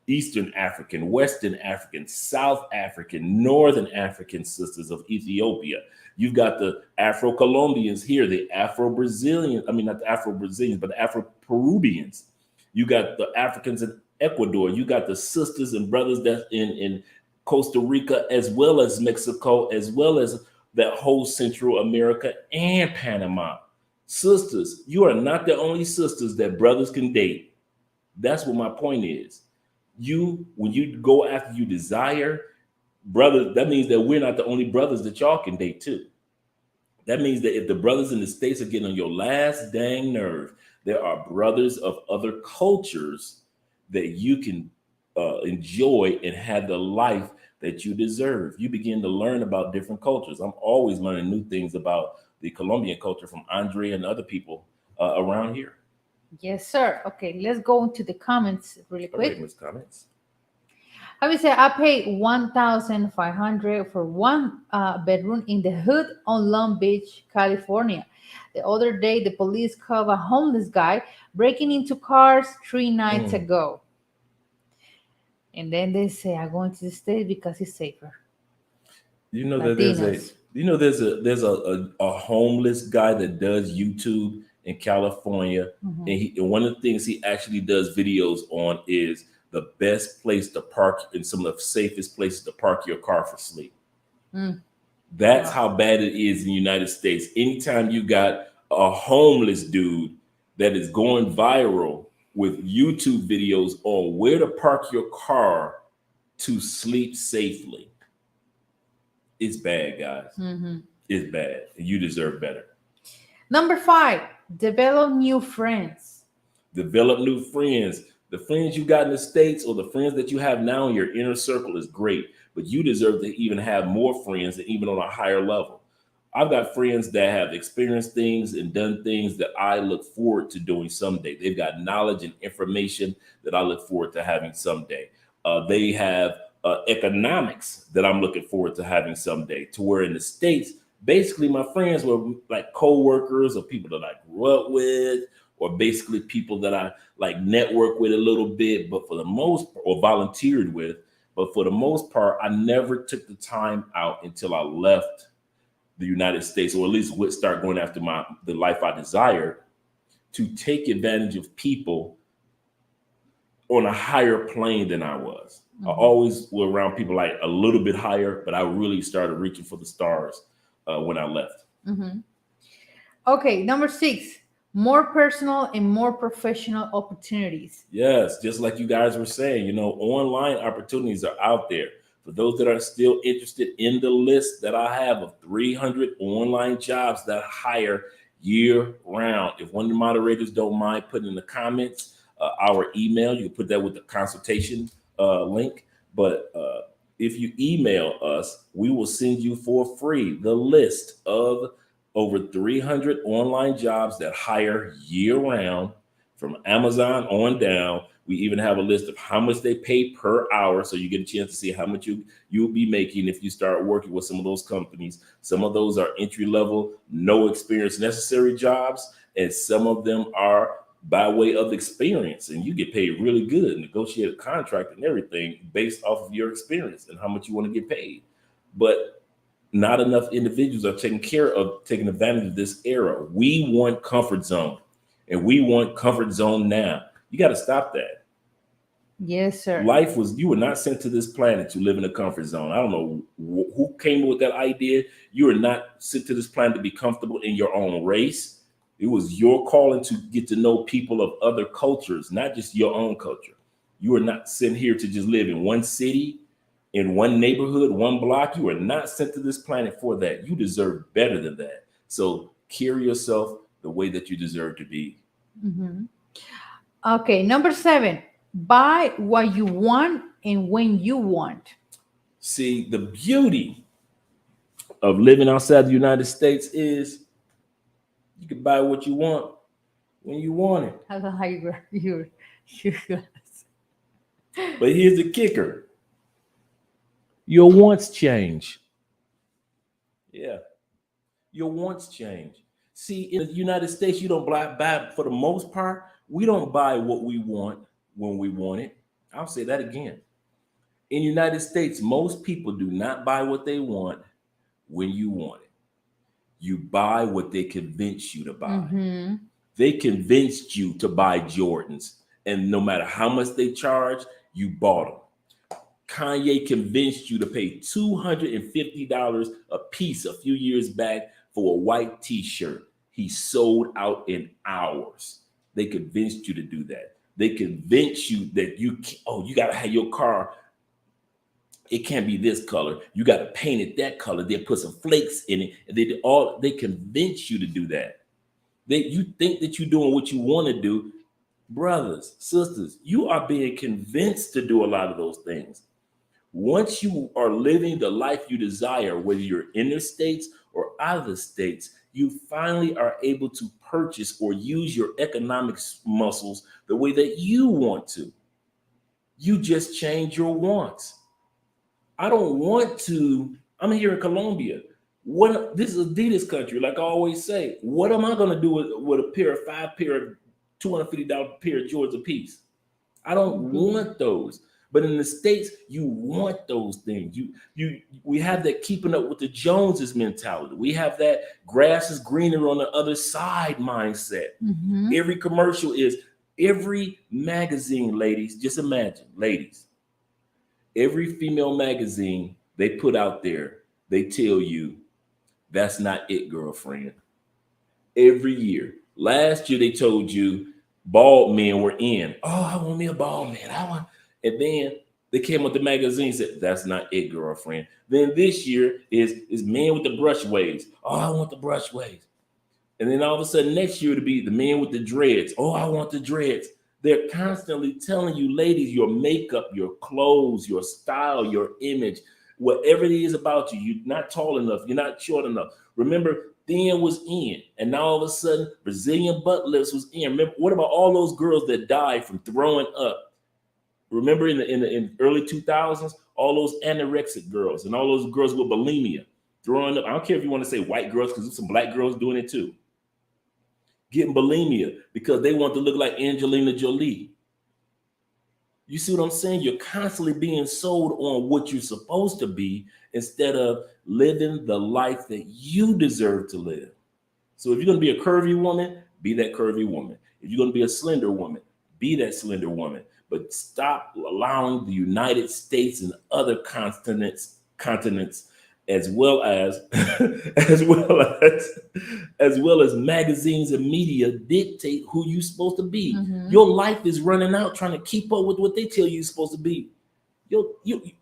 Eastern African, Western African, South African, Northern African sisters of Ethiopia. You've got the Afro-Colombians here, the Afro-Brazilians, I mean, not the Afro-Brazilians, but the Afro-Peruvians. You got the Africans in Ecuador. You got the sisters and brothers that's in Costa Rica, as well as Mexico, as well as that whole Central America and Panama. Sisters, you are not the only sisters that brothers can date. That's what my point is. When you go after you desire, brother, that means that we're not the only brothers that y'all can date too. That means that if the brothers in the States are getting on your last dang nerve, there are brothers of other cultures that you can enjoy and have the life that you deserve. You begin to learn about different cultures. I'm always learning new things about the Colombian culture from Andre and other people around here. Yes, sir. Okay, let's go into the comments really All right, quick. Miss Comments. I would say I paid 1,500 for one bedroom in the hood on Long Beach, California. The other day, the police caught a homeless guy breaking into cars 3 nights Mm. ago. And then they say, I'm going to the States because it's safer. You know that Latinos. there's a homeless guy that does YouTube in California, Mhm. and one of the things he actually does videos on is the best place to park and some of the safest places to park your car for sleep. Mm. That's Wow. how bad it is in the United States. Anytime you got a homeless dude that is going viral with YouTube videos on where to park your car to sleep safely, it's bad, guys. Mhm. It's bad. You deserve better. Number five, develop new friends. Develop new friends. The friends you got in the States or the friends that you have now in your inner circle is great, but you deserve to even have more friends and even on a higher level. I've got friends that have experienced things and done things that I look forward to doing someday. They've got knowledge and information that I look forward to having someday. They have economics that I'm looking forward to having someday. To where in the States, basically my friends were like co-workers or people that I grew up with, or basically people that I like network with a little bit, but for the most or volunteered with. But for the most part, I never took the time out until I left the United States, or at least would start going after the life I desired, to take advantage of people on a higher plane than I was. I Mhm. always were around people like a little bit higher, but I really started reaching for the stars when I left. Mhm. Okay, number six, more personal and more professional opportunities. Yes, just like you guys were saying, online opportunities are out there. For those that are still interested in the list that I have of 300 online jobs that hire year round, if one of the moderators don't mind putting in the comments our email, you can put that with the consultation link. But if you email us, we will send you for free the list of over 300 online jobs that hire year round from Amazon on down. We even have a list of how much they pay per hour, so you get a chance to see how much you'll be making if you start working with some of those companies. Some of those are entry level, no experience necessary jobs, and some of them are by way of experience, and you get paid really good, negotiate a contract and everything based off of your experience and how much you want to get paid. But not enough individuals are taking advantage of this era. We want comfort zone, and we want comfort zone now. You got to stop that. Yes, sir. Life was, you were not sent to this planet to live in a comfort zone. I don't know who came up with that idea. You are not sent to this planet to be comfortable in your own race. It was your calling to get to know people of other cultures, not just your own culture. You are not sent here to just live in one city, in one neighborhood, one block. You are not sent to this planet for that. You deserve better than that. So carry yourself the way that you deserve to be. Mhm. Okay, number 7, buy what you want and when you want. See, the beauty of living outside the United States is you can buy what you want when you want it. I love how you grab your glass. But here's the kicker: your wants change. Yeah, your wants change. See, in the United States, you don't buy, for the most part, we don't buy what we want when we want it. I'll say that again. In the United States, most people do not buy what they want when you want it. You buy what they convince you to buy. Mm-hmm. They convinced you to buy Jordans, and no matter how much they charge, you bought them. Kanye convinced you to pay $250 a piece a few years back for a white t-shirt. He sold out in hours. They convinced you to do that. They convinced you that you gotta have your car, it can't be this color. You got to paint it that color. They put some flakes in it. And they convince you to do that. You think that you're doing what you want to do. Brothers, sisters, you are being convinced to do a lot of those things. Once you are living the life you desire, whether you're in the States or out of the States, you finally are able to purchase or use your economic muscles the way that you want to. You just change your wants. I don't want to. I'm here in Colombia. This is Adidas country, like I always say. What am I going to do with a pair of $250 pair of Jordans a piece? I don't want those. But in the States, you want those things. We have that keeping up with the Joneses mentality. We have that grass is greener on the other side mindset. Mm-hmm. Every magazine, ladies, just imagine, ladies. Every female magazine they put out there, they tell you, that's not it, girlfriend. Every year. Last year, they told you bald men were in. Oh, I want me a bald man. And then they came with the magazine and said, that's not it, girlfriend. Then this year is men with the brush waves. Oh, I want the brush waves. And then all of a sudden next year to be the men with the dreads. Oh, I want the dreads. They're constantly telling you, ladies, your makeup, your clothes, your style, your image, whatever it is about you, you're not tall enough, you're not short enough. Remember, thin was in, and now all of a sudden, Brazilian butt lifts was in. Remember, what about all those girls that died from throwing up? Remember in the early 2000s, all those anorexic girls and all those girls with bulimia throwing up. I don't care if you want to say white girls, because there's some black girls doing it too. Getting bulimia because they want to look like Angelina Jolie. You see what I'm saying? You're constantly being sold on what you're supposed to be instead of living the life that you deserve to live. So if you're going to be a curvy woman, be that curvy woman. If you're going to be a slender woman, be that slender woman. But stop allowing the United States and other continents as well as magazines and media dictate who you're supposed to be. Mm-hmm. Your life is running out trying to keep up with what they tell you you're supposed to be.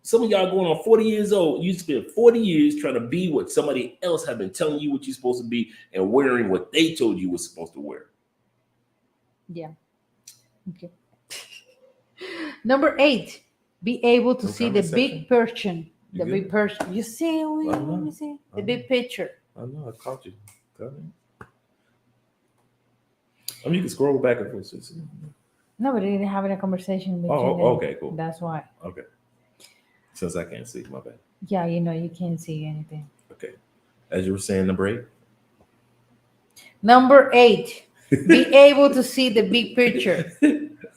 Some of y'all going on 40 years old. You spent 40 years trying to be what somebody else have been telling you what you're supposed to be and wearing what they told you was supposed to wear. Yeah. Okay. Number 8, be able to see the big picture. The big picture. You see? Let me see. The big picture. I know. I caught you. I mean, you can scroll back and forth. No, but they're having a conversation with you. Okay, cool. That's why. Okay. Since I can't see, my bad. Yeah, you can't see anything. Okay. As you were saying, number 8. Number 8, be able to see the big picture.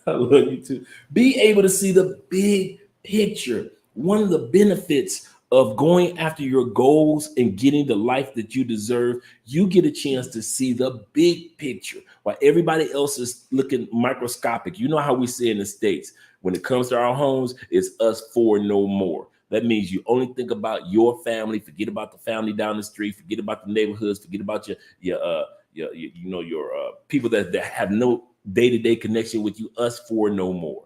I love you too. Be able to see the big picture. One of the benefits of going after your goals and getting the life that you deserve, you get a chance to see the big picture while everybody else is looking microscopic. You know how we say in the States, When it comes to our homes, it's us four no more. That means you only think about your family, forget about the family down the street, forget about the neighborhoods, forget about your people that have no day-to-day connection with you, us four no more.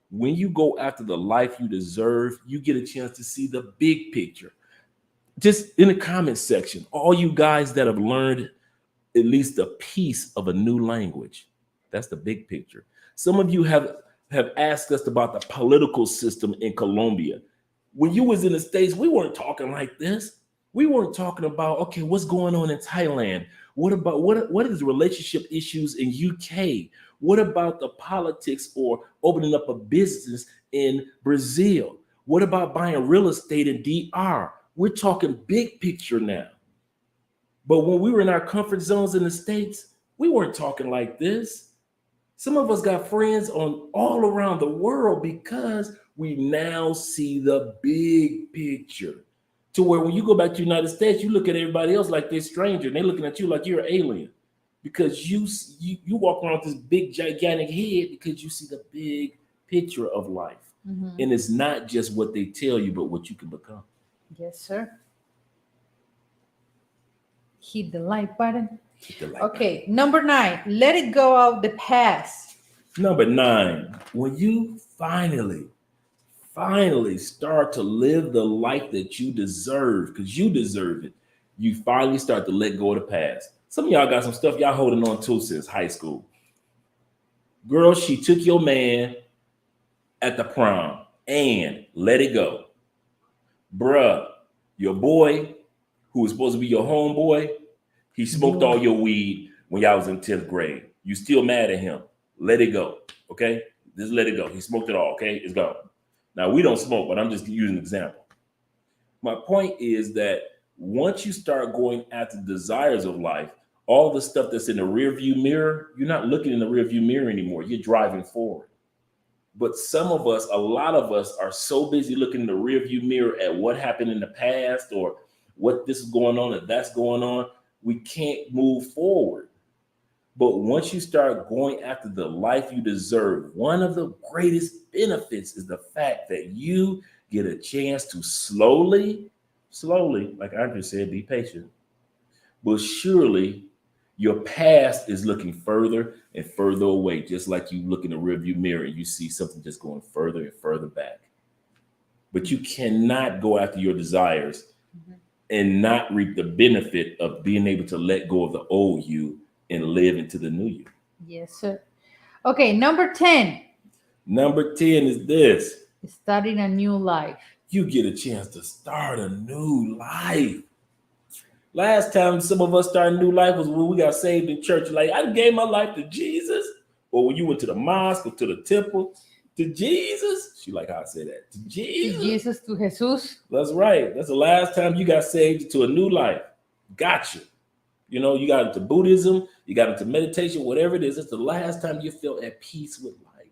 When you go after the life you deserve, you get a chance to see the big picture. Just in the comment section, all you guys that have learned at least a piece of a new language, that's the big picture. Some of you have asked us about the political system in Colombia. When you was in the States, we weren't talking like this. We weren't talking about, okay, what's going on in Thailand? What about what is relationship issues in UK? What about the politics or opening up a business in Brazil? What about buying real estate in DR? We're talking big picture now. But when we were in our comfort zones in the States, we weren't talking like this. Some of us got friends on all around the world because we now see the big picture. To where when you go back to the United States, you look at everybody else like they're stranger, and they're looking at you like you're an alien. Because you walk around with this big gigantic head because you see the big picture of life. Mm-hmm. And it's not just what they tell you, but what you can become. Yes, sir. Hit the like button. Okay, number 9, let it go of the past. Number 9, when you finally start to live the life that you deserve, because you deserve it, you finally start to let go of the past. Some of y'all got some stuff y'all holding on to since high school. Girl, she took your man at the prom and let it go. Bruh, your boy, who was supposed to be your homeboy, he smoked all your weed when y'all was in 10th grade. You still mad at him. Let it go, okay? Just let it go. He smoked it all, okay? It's gone. Now, we don't smoke, but I'm just using an example. My point is that once you start going after the desires of life, all the stuff that's in the rearview mirror, you're not looking in the rearview mirror anymore. You're driving forward. But some of us, a lot of us are so busy looking in the rearview mirror at what happened in the past or what this is going on and that's going on. We can't move forward. But once you start going after the life you deserve, one of the greatest benefits is the fact that you get a chance to slowly, like Andrew said, be patient. But surely your past is looking further and further away, just like you look in the rearview mirror and you see something just going further and further back. But you cannot go after your desires and not reap the benefit of being able to let go of the old you and live into the new you. Yes, sir. Okay, number 10. Number 10 is this. Starting a new life. You get a chance to start a new life. Last time some of us started a new life was when we got saved in church. Like, I gave my life to Jesus. Or when you went to the mosque or to the temple, to Jesus. She like how I say that. To Jesus. To Jesus, to Jesus. That's right. That's the last time you got saved to a new life. Gotcha. You know, you got into Buddhism, you got into meditation, whatever it is. It's the last time you felt at peace with life.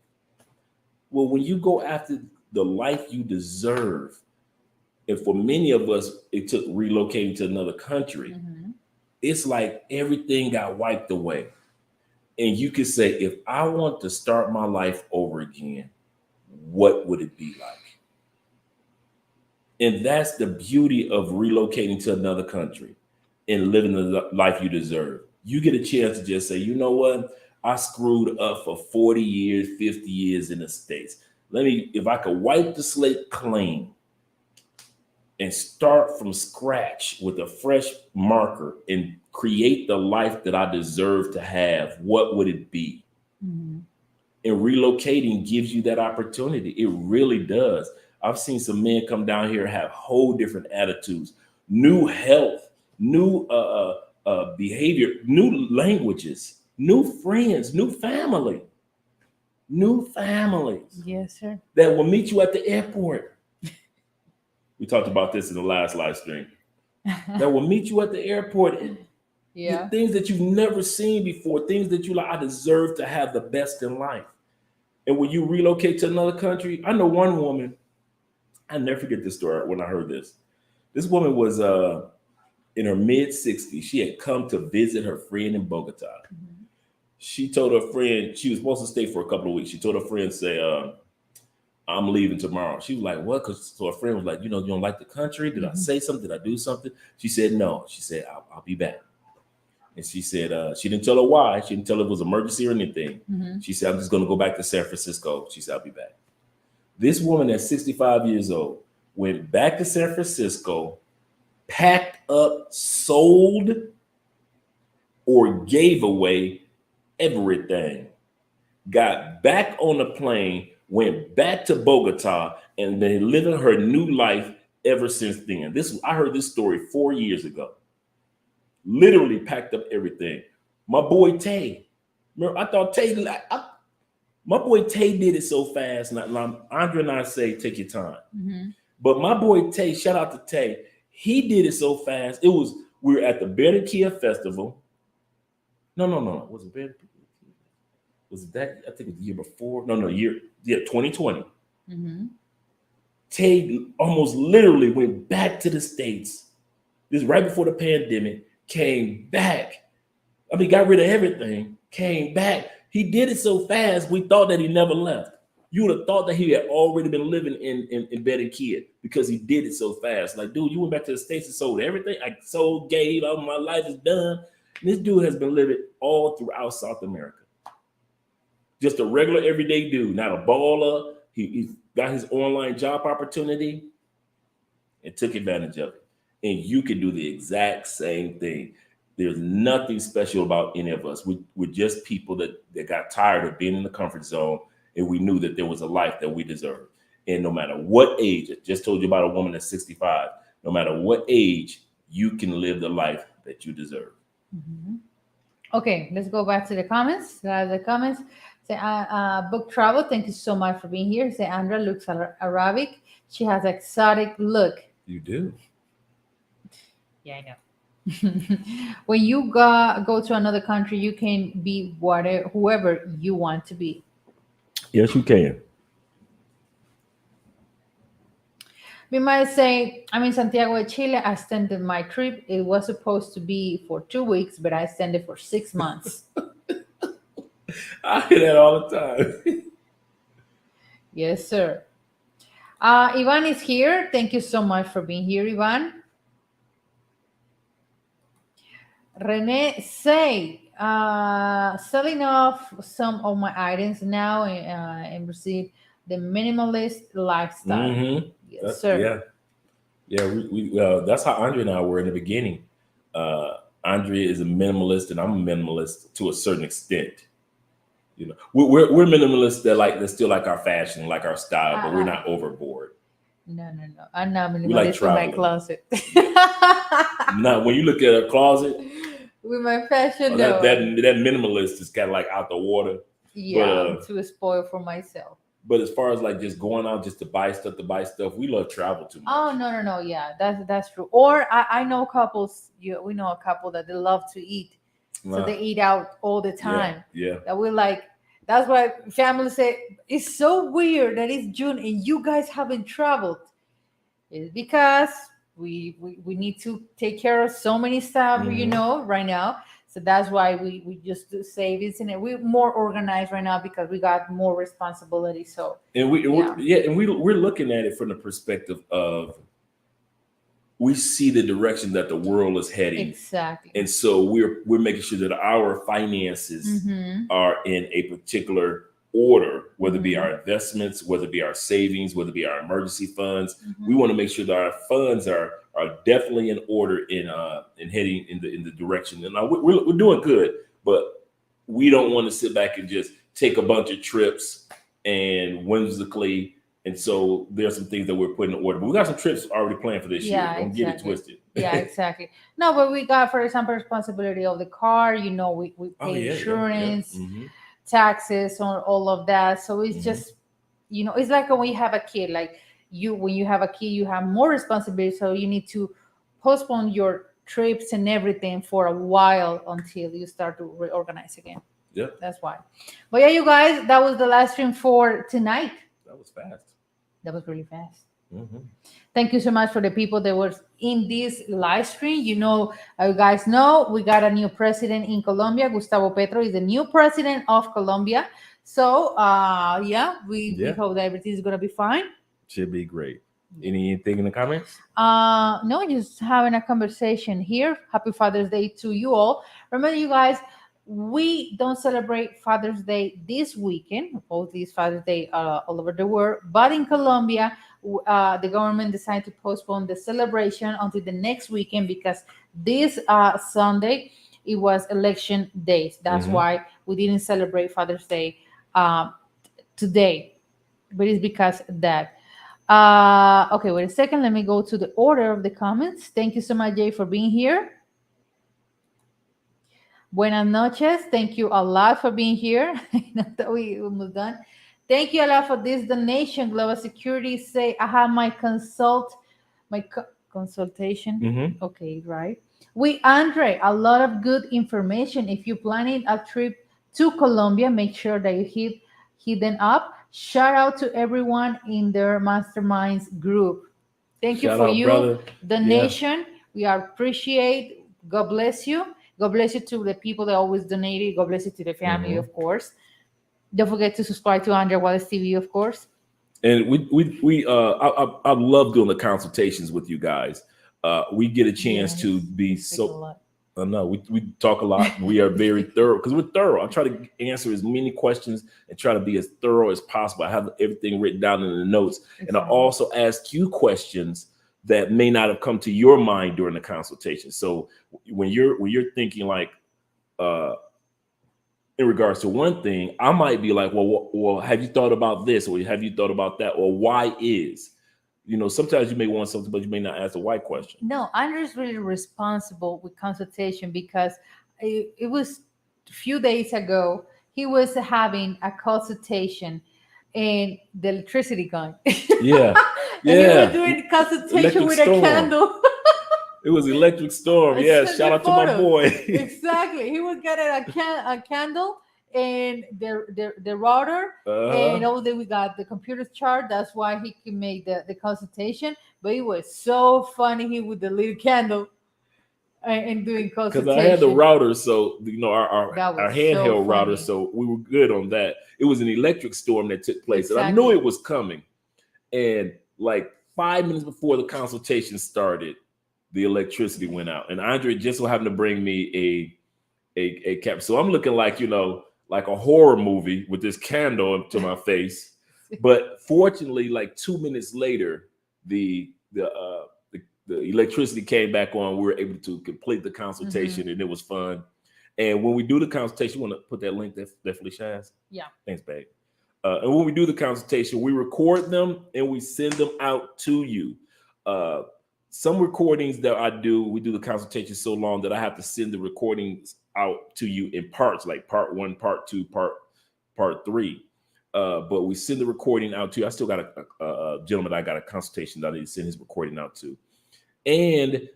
Well, when you go after the life you deserve, and for many of us, it took relocating to another country. It's like everything got wiped away. And you could say, if I want to start my life over again, what would it be like? And that's the beauty of relocating to another country and living the life you deserve. You get a chance to just say, you know what? I screwed up for 40 years, 50 years in the States. If I could wipe the slate clean and start from scratch with a fresh marker and create the life that I deserve to have, what would it be? And relocating gives you that opportunity. It really does. I've seen some men come down here have whole different attitudes, new health, new behavior, new languages, new friends, new family, new families. Yes, sir. That will meet you at the airport. We talked about this in the last live stream. That will meet you at the airport. Yeah. Things that you've never seen before, things that you like, I deserve to have the best in life. And when you relocate to another country, I know one woman, I never forget this story when I heard this. This woman was in her mid-60s. She had come to visit her friend in Bogota. She told her friend she was supposed to stay for a couple of weeks. She told her friend, say, I'm leaving tomorrow. She was like, what? Because so her friend was like, you know, you don't like the country? Did I say something? Did I do something? She said, no. She said, I'll be back. And she said, she didn't tell her why. She didn't tell her it was emergency or anything. She said, I'm just going to go back to San Francisco. She said, I'll be back. This woman at 65 years old went back to San Francisco, packed up, sold, or gave away everything, got back on the plane, went back to Bogota, and been living her new life ever since then. I heard this story 4 years ago. Literally packed up everything. My boy Tay, remember, I thought Tay, my boy Tay did it so fast. And Andre and I say, take your time. But my boy Tay, shout out to Tay, he did it so fast. We were at the Bernikia Festival. No. Was it Bernikia? Was it that? I think it was the year before. No, 2020. Tay almost literally went back to the States. This is right before the pandemic. Came back. I mean, got rid of everything. Came back. He did it so fast, we thought that he never left. You would have thought that he had already been living in Bernikia because he did it so fast. Like, dude, you went back to the States and sold everything. I sold, gave, all my life is done. And this dude has been living all throughout South America. Just a regular everyday dude, not a baller. He got his online job opportunity and took advantage of it. And you can do the exact same thing. There's nothing special about any of us. We're just people that got tired of being in the comfort zone, and we knew that there was a life that we deserved. And no matter what age, I just told you about a woman that's 65, no matter what age, you can live the life that you deserve. Okay, let's go back to the comments. The comments say, book travel. Thank you so much for being here. Say, Andra looks Arabic. She has exotic look. You do. Yeah, I know. When you go to another country, you can be whoever you want to be. Yes, you can. We might say, I'm in Santiago de Chile. I extended my trip. It was supposed to be for 2 weeks, but I extended for 6 months. I hear that all the time. Yes, sir. Ivan is here. Thank you so much for being here, Ivan. Rene say, selling off some of my items now and receive the minimalist lifestyle. Yes, sir. Yeah. We that's how Andre and I were in the beginning. Andre is a minimalist, and I'm a minimalist to a certain extent. You know, we're minimalists that still like our fashion, like our style, but we're not overboard. No. I'm not minimalist like in my traveling. closet. Now, when you look at a closet, with my fashion, that minimalist is kind of like out the water. Yeah, I'm too spoiled for myself. But as far as like just going out just to buy stuff, we love travel too much. Oh no, yeah, that's true. Or I know couples. We know a couple that they love to eat, so they eat out all the time. Yeah. That we like. That's why families say it's so weird that it's June and you guys haven't traveled. It's because we need to take care of so many stuff, right now. So that's why we just do savings, and we're more organized right now because we got more responsibility. So we're looking at it from the perspective of we see the direction that the world is heading. Exactly. And so we're making sure that our finances are in a particular order, whether it be our investments, whether it be our savings, whether it be our emergency funds. We want to make sure that our funds are definitely in order in heading in the direction. And now we're doing good, but we don't want to sit back and just take a bunch of trips and whimsically. And so there's some things that we're putting in order. But we got some trips already planned for this year. Don't get it twisted. Yeah, exactly. No, but we got, for example, responsibility of the car. We pay insurance, taxes, on all of that. So it's just, it's like when we have a kid. Like when you have a kid, you have more responsibility. So you need to postpone your trips and everything for a while until you start to reorganize again. Yeah. That's why. But yeah, you guys, that was the last stream for tonight. That was fast. That was really fast. Mhm. Thank you so much for the people that were in this live stream. You guys know we got a new president in Colombia. Gustavo Petro is the new president of Colombia. So, yeah, we Yeah, hope that everything is going to be fine. should be great. Anything in the comments? No, just having a conversation here. Happy Father's Day to you all. Remember, you guys, we don't celebrate Father's Day this weekend. All these Father's Day all over the world, but in Colombia, the government decided to postpone the celebration until the next weekend because this Sunday it was election days. That's Hmm. why we didn't celebrate Father's Day uh, today, but it's because of that. Okay, wait a second. Let me go to the order of the comments. Thank you so much, Jay, for being here. Buenas noches. Thank you a lot for being here. I know that we almost done. Thank you a lot for this donation. Global Security say I have my consultation. Hmm. Okay, right. We Andre, a lot of good information. If you're planning a trip to Colombia, make sure that you hit them up. Shout out to everyone in their masterminds group. Thank you Shout for out, you brother. Yeah. donation. We appreciate. God bless you. God bless you to the people that always donated. God bless you to the family, Hmm. of course. Don't forget to subscribe to Andrea Wallace TV, of course. And I love doing the consultations with you guys. We get a chance Yes, to be we speak a so. lot. I know we talk a lot. We are very thorough because we're thorough. I try to answer as many questions and try to be as thorough as possible. I have everything written down in the notes, and I Exactly. also ask you questions that may not have come to your mind during the consultation. So when you're thinking like uh, in regards to one thing, I might be like, well, have you thought about this, or have you thought about that, or why is? Sometimes you may want something, but you may not ask the why question. No, Andrew's really responsible with consultation because it was a few days ago. He was having a consultation and the electricity gone. Yeah, And he was yeah. doing the consultation Electric with a storm. candle. It was electric storm. I Yeah, sent shout the out to my photos. boy. Exactly. He was getting a candle and the router, and Uh-huh. all that we got the computer's chart. That's why he can make the consultation. But it was so funny. He with the little candle and doing Because I had the consultation. router, so our, our That our was so handheld router, funny. so we were good on that. It was an electric storm that took place, and I knew Exactly. it was coming. And like 5 minutes before the consultation started, the electricity went out, and Andre just so happened to bring me a cap. So I'm looking like like a horror movie with this candle to my face. But fortunately, like 2 minutes later, the electricity came back on. We were able to complete the Hmm. consultation, and it was fun. And when we do the consultation, you want to put that link that Felicia has? Yeah. Thanks, babe. And when we do the consultation, we record them and we send them out to you. Uh, some recordings that I do, we do the consultation so long that I have to send the recordings out to you in parts, like part one, part two, part three. But we send the recording out to you. I still got a gentleman that I got a consultation that I need to send his recording out to. And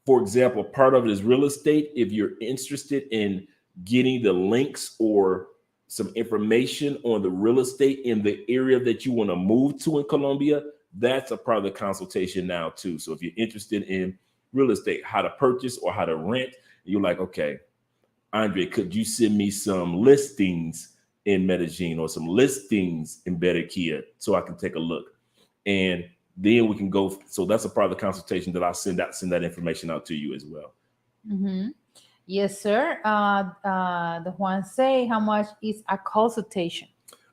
for example, part of it is real estate. If you're interested in getting the links or some information on the real estate in the area that you want to move to in Colombia, that's a part of the consultation now too. So if you're interested in real estate, how to purchase or how to rent, you're like, okay, Andre, could you send me some listings in Medellin or some listings in Barranquilla so I can take a look? And then we can go. So that's a part of the consultation that I send that information out to you as well. Hmm. Yes, sir. The Juan say, how much is a consultation?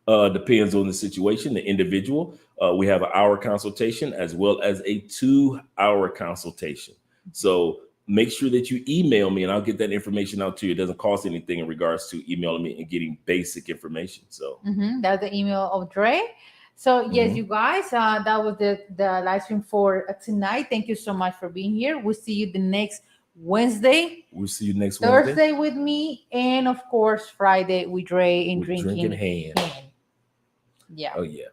Depends on the situation, the individual. We have an hour consultation as well as a 2 hour consultation. So make sure that you email me and I'll get that information out to you. It doesn't cost anything in regards to emailing me and getting basic information. So That's the email of Dre. So yes, mhm. you guys, that was the live stream for tonight. Thank you so much for being here. We'll see you the next Wednesday, We'll see you next Wednesday Thursday with me, and of course Friday with Dre in with drinking drinking hand. hand. Yeah. Oh yeah.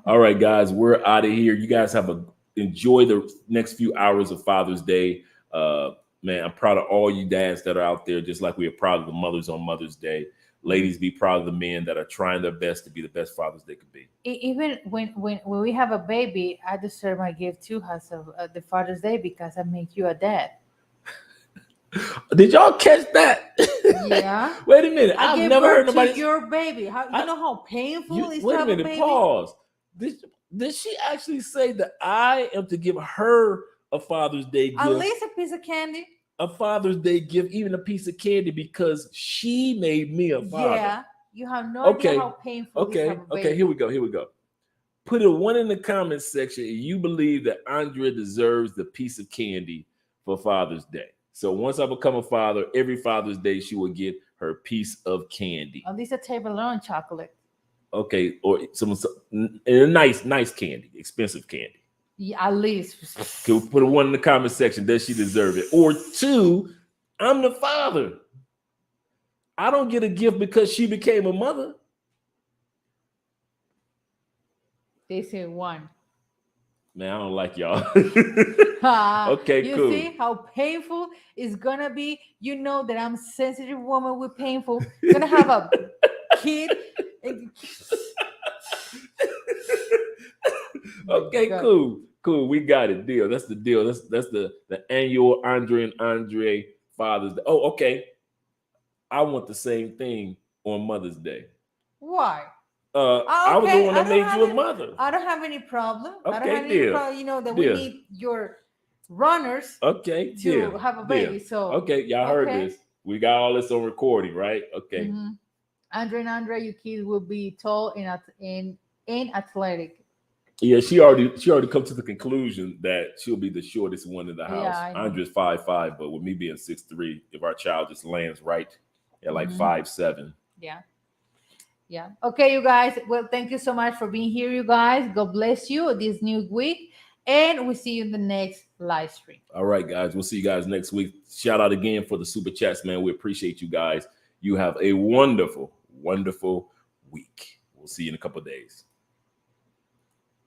All right, guys, we're out of here. You guys have a enjoy the next few hours of Father's Day. Man, I'm proud of all you dads that are out there, just like we are proud of the mothers on Mother's Day. Ladies, be proud of the men that are trying their best to be the best fathers they could be. Even when we have a baby, I deserve my gift too, as of the Father's Day, because I make you a dad. Did y'all catch that? Yeah. Wait a minute. I I've gave never heard birth nobody. to your baby. How you know how painful it is to Wait a have a minute. baby? Pause. Did she actually say that I am to give her a Father's Day gift? At least a piece of candy. A Father's Day gift, even a piece of candy, because she made me a father. Yeah. You have no idea how painful it is to have a baby. Okay, here we go. Put a 1 in the comments section if you believe that Andrea deserves the piece of candy for Father's Day. So once I become a father, every Father's Day she will get her piece of candy. At least a Toblerone chocolate. Okay, or some nice candy, expensive candy. Yeah, at least. Can we put a 1 in the comment section? Does she deserve it? Or 2, I'm the father. I don't get a gift because she became a mother. They say 1. Man, I don't like y'all. Okay, cool. You see how painful it's gonna be? You know that I'm a sensitive woman with painful. Gonna have a kid. Okay, cool. We got it. Deal. That's the deal. That's the annual Andre and Andre Father's Day. Oh, okay. I want the same thing on Mother's Day. Why? I was the one that made you a mother. I don't have any problem. Okay, I don't have any problem. You know that we need your runners. Okay, to have a baby. So okay, y'all heard this. We got all this on recording, right? Okay. Mm-hmm. Andre and Andre, your kids will be tall and athletic. Yeah, she already come to the conclusion that she'll be the shortest one in the house. Yeah, Andre's 5'5", but with me being 6'3", if our child just lands right at like 5'7". Yeah. Okay, you guys. Well, thank you so much for being here, you guys. God bless you this new week. And we'll see you in the next live stream. All right, guys. We'll see you guys next week. Shout out again for the super chats, man. We appreciate you guys. You have a wonderful, wonderful week. We'll see you in a couple of days.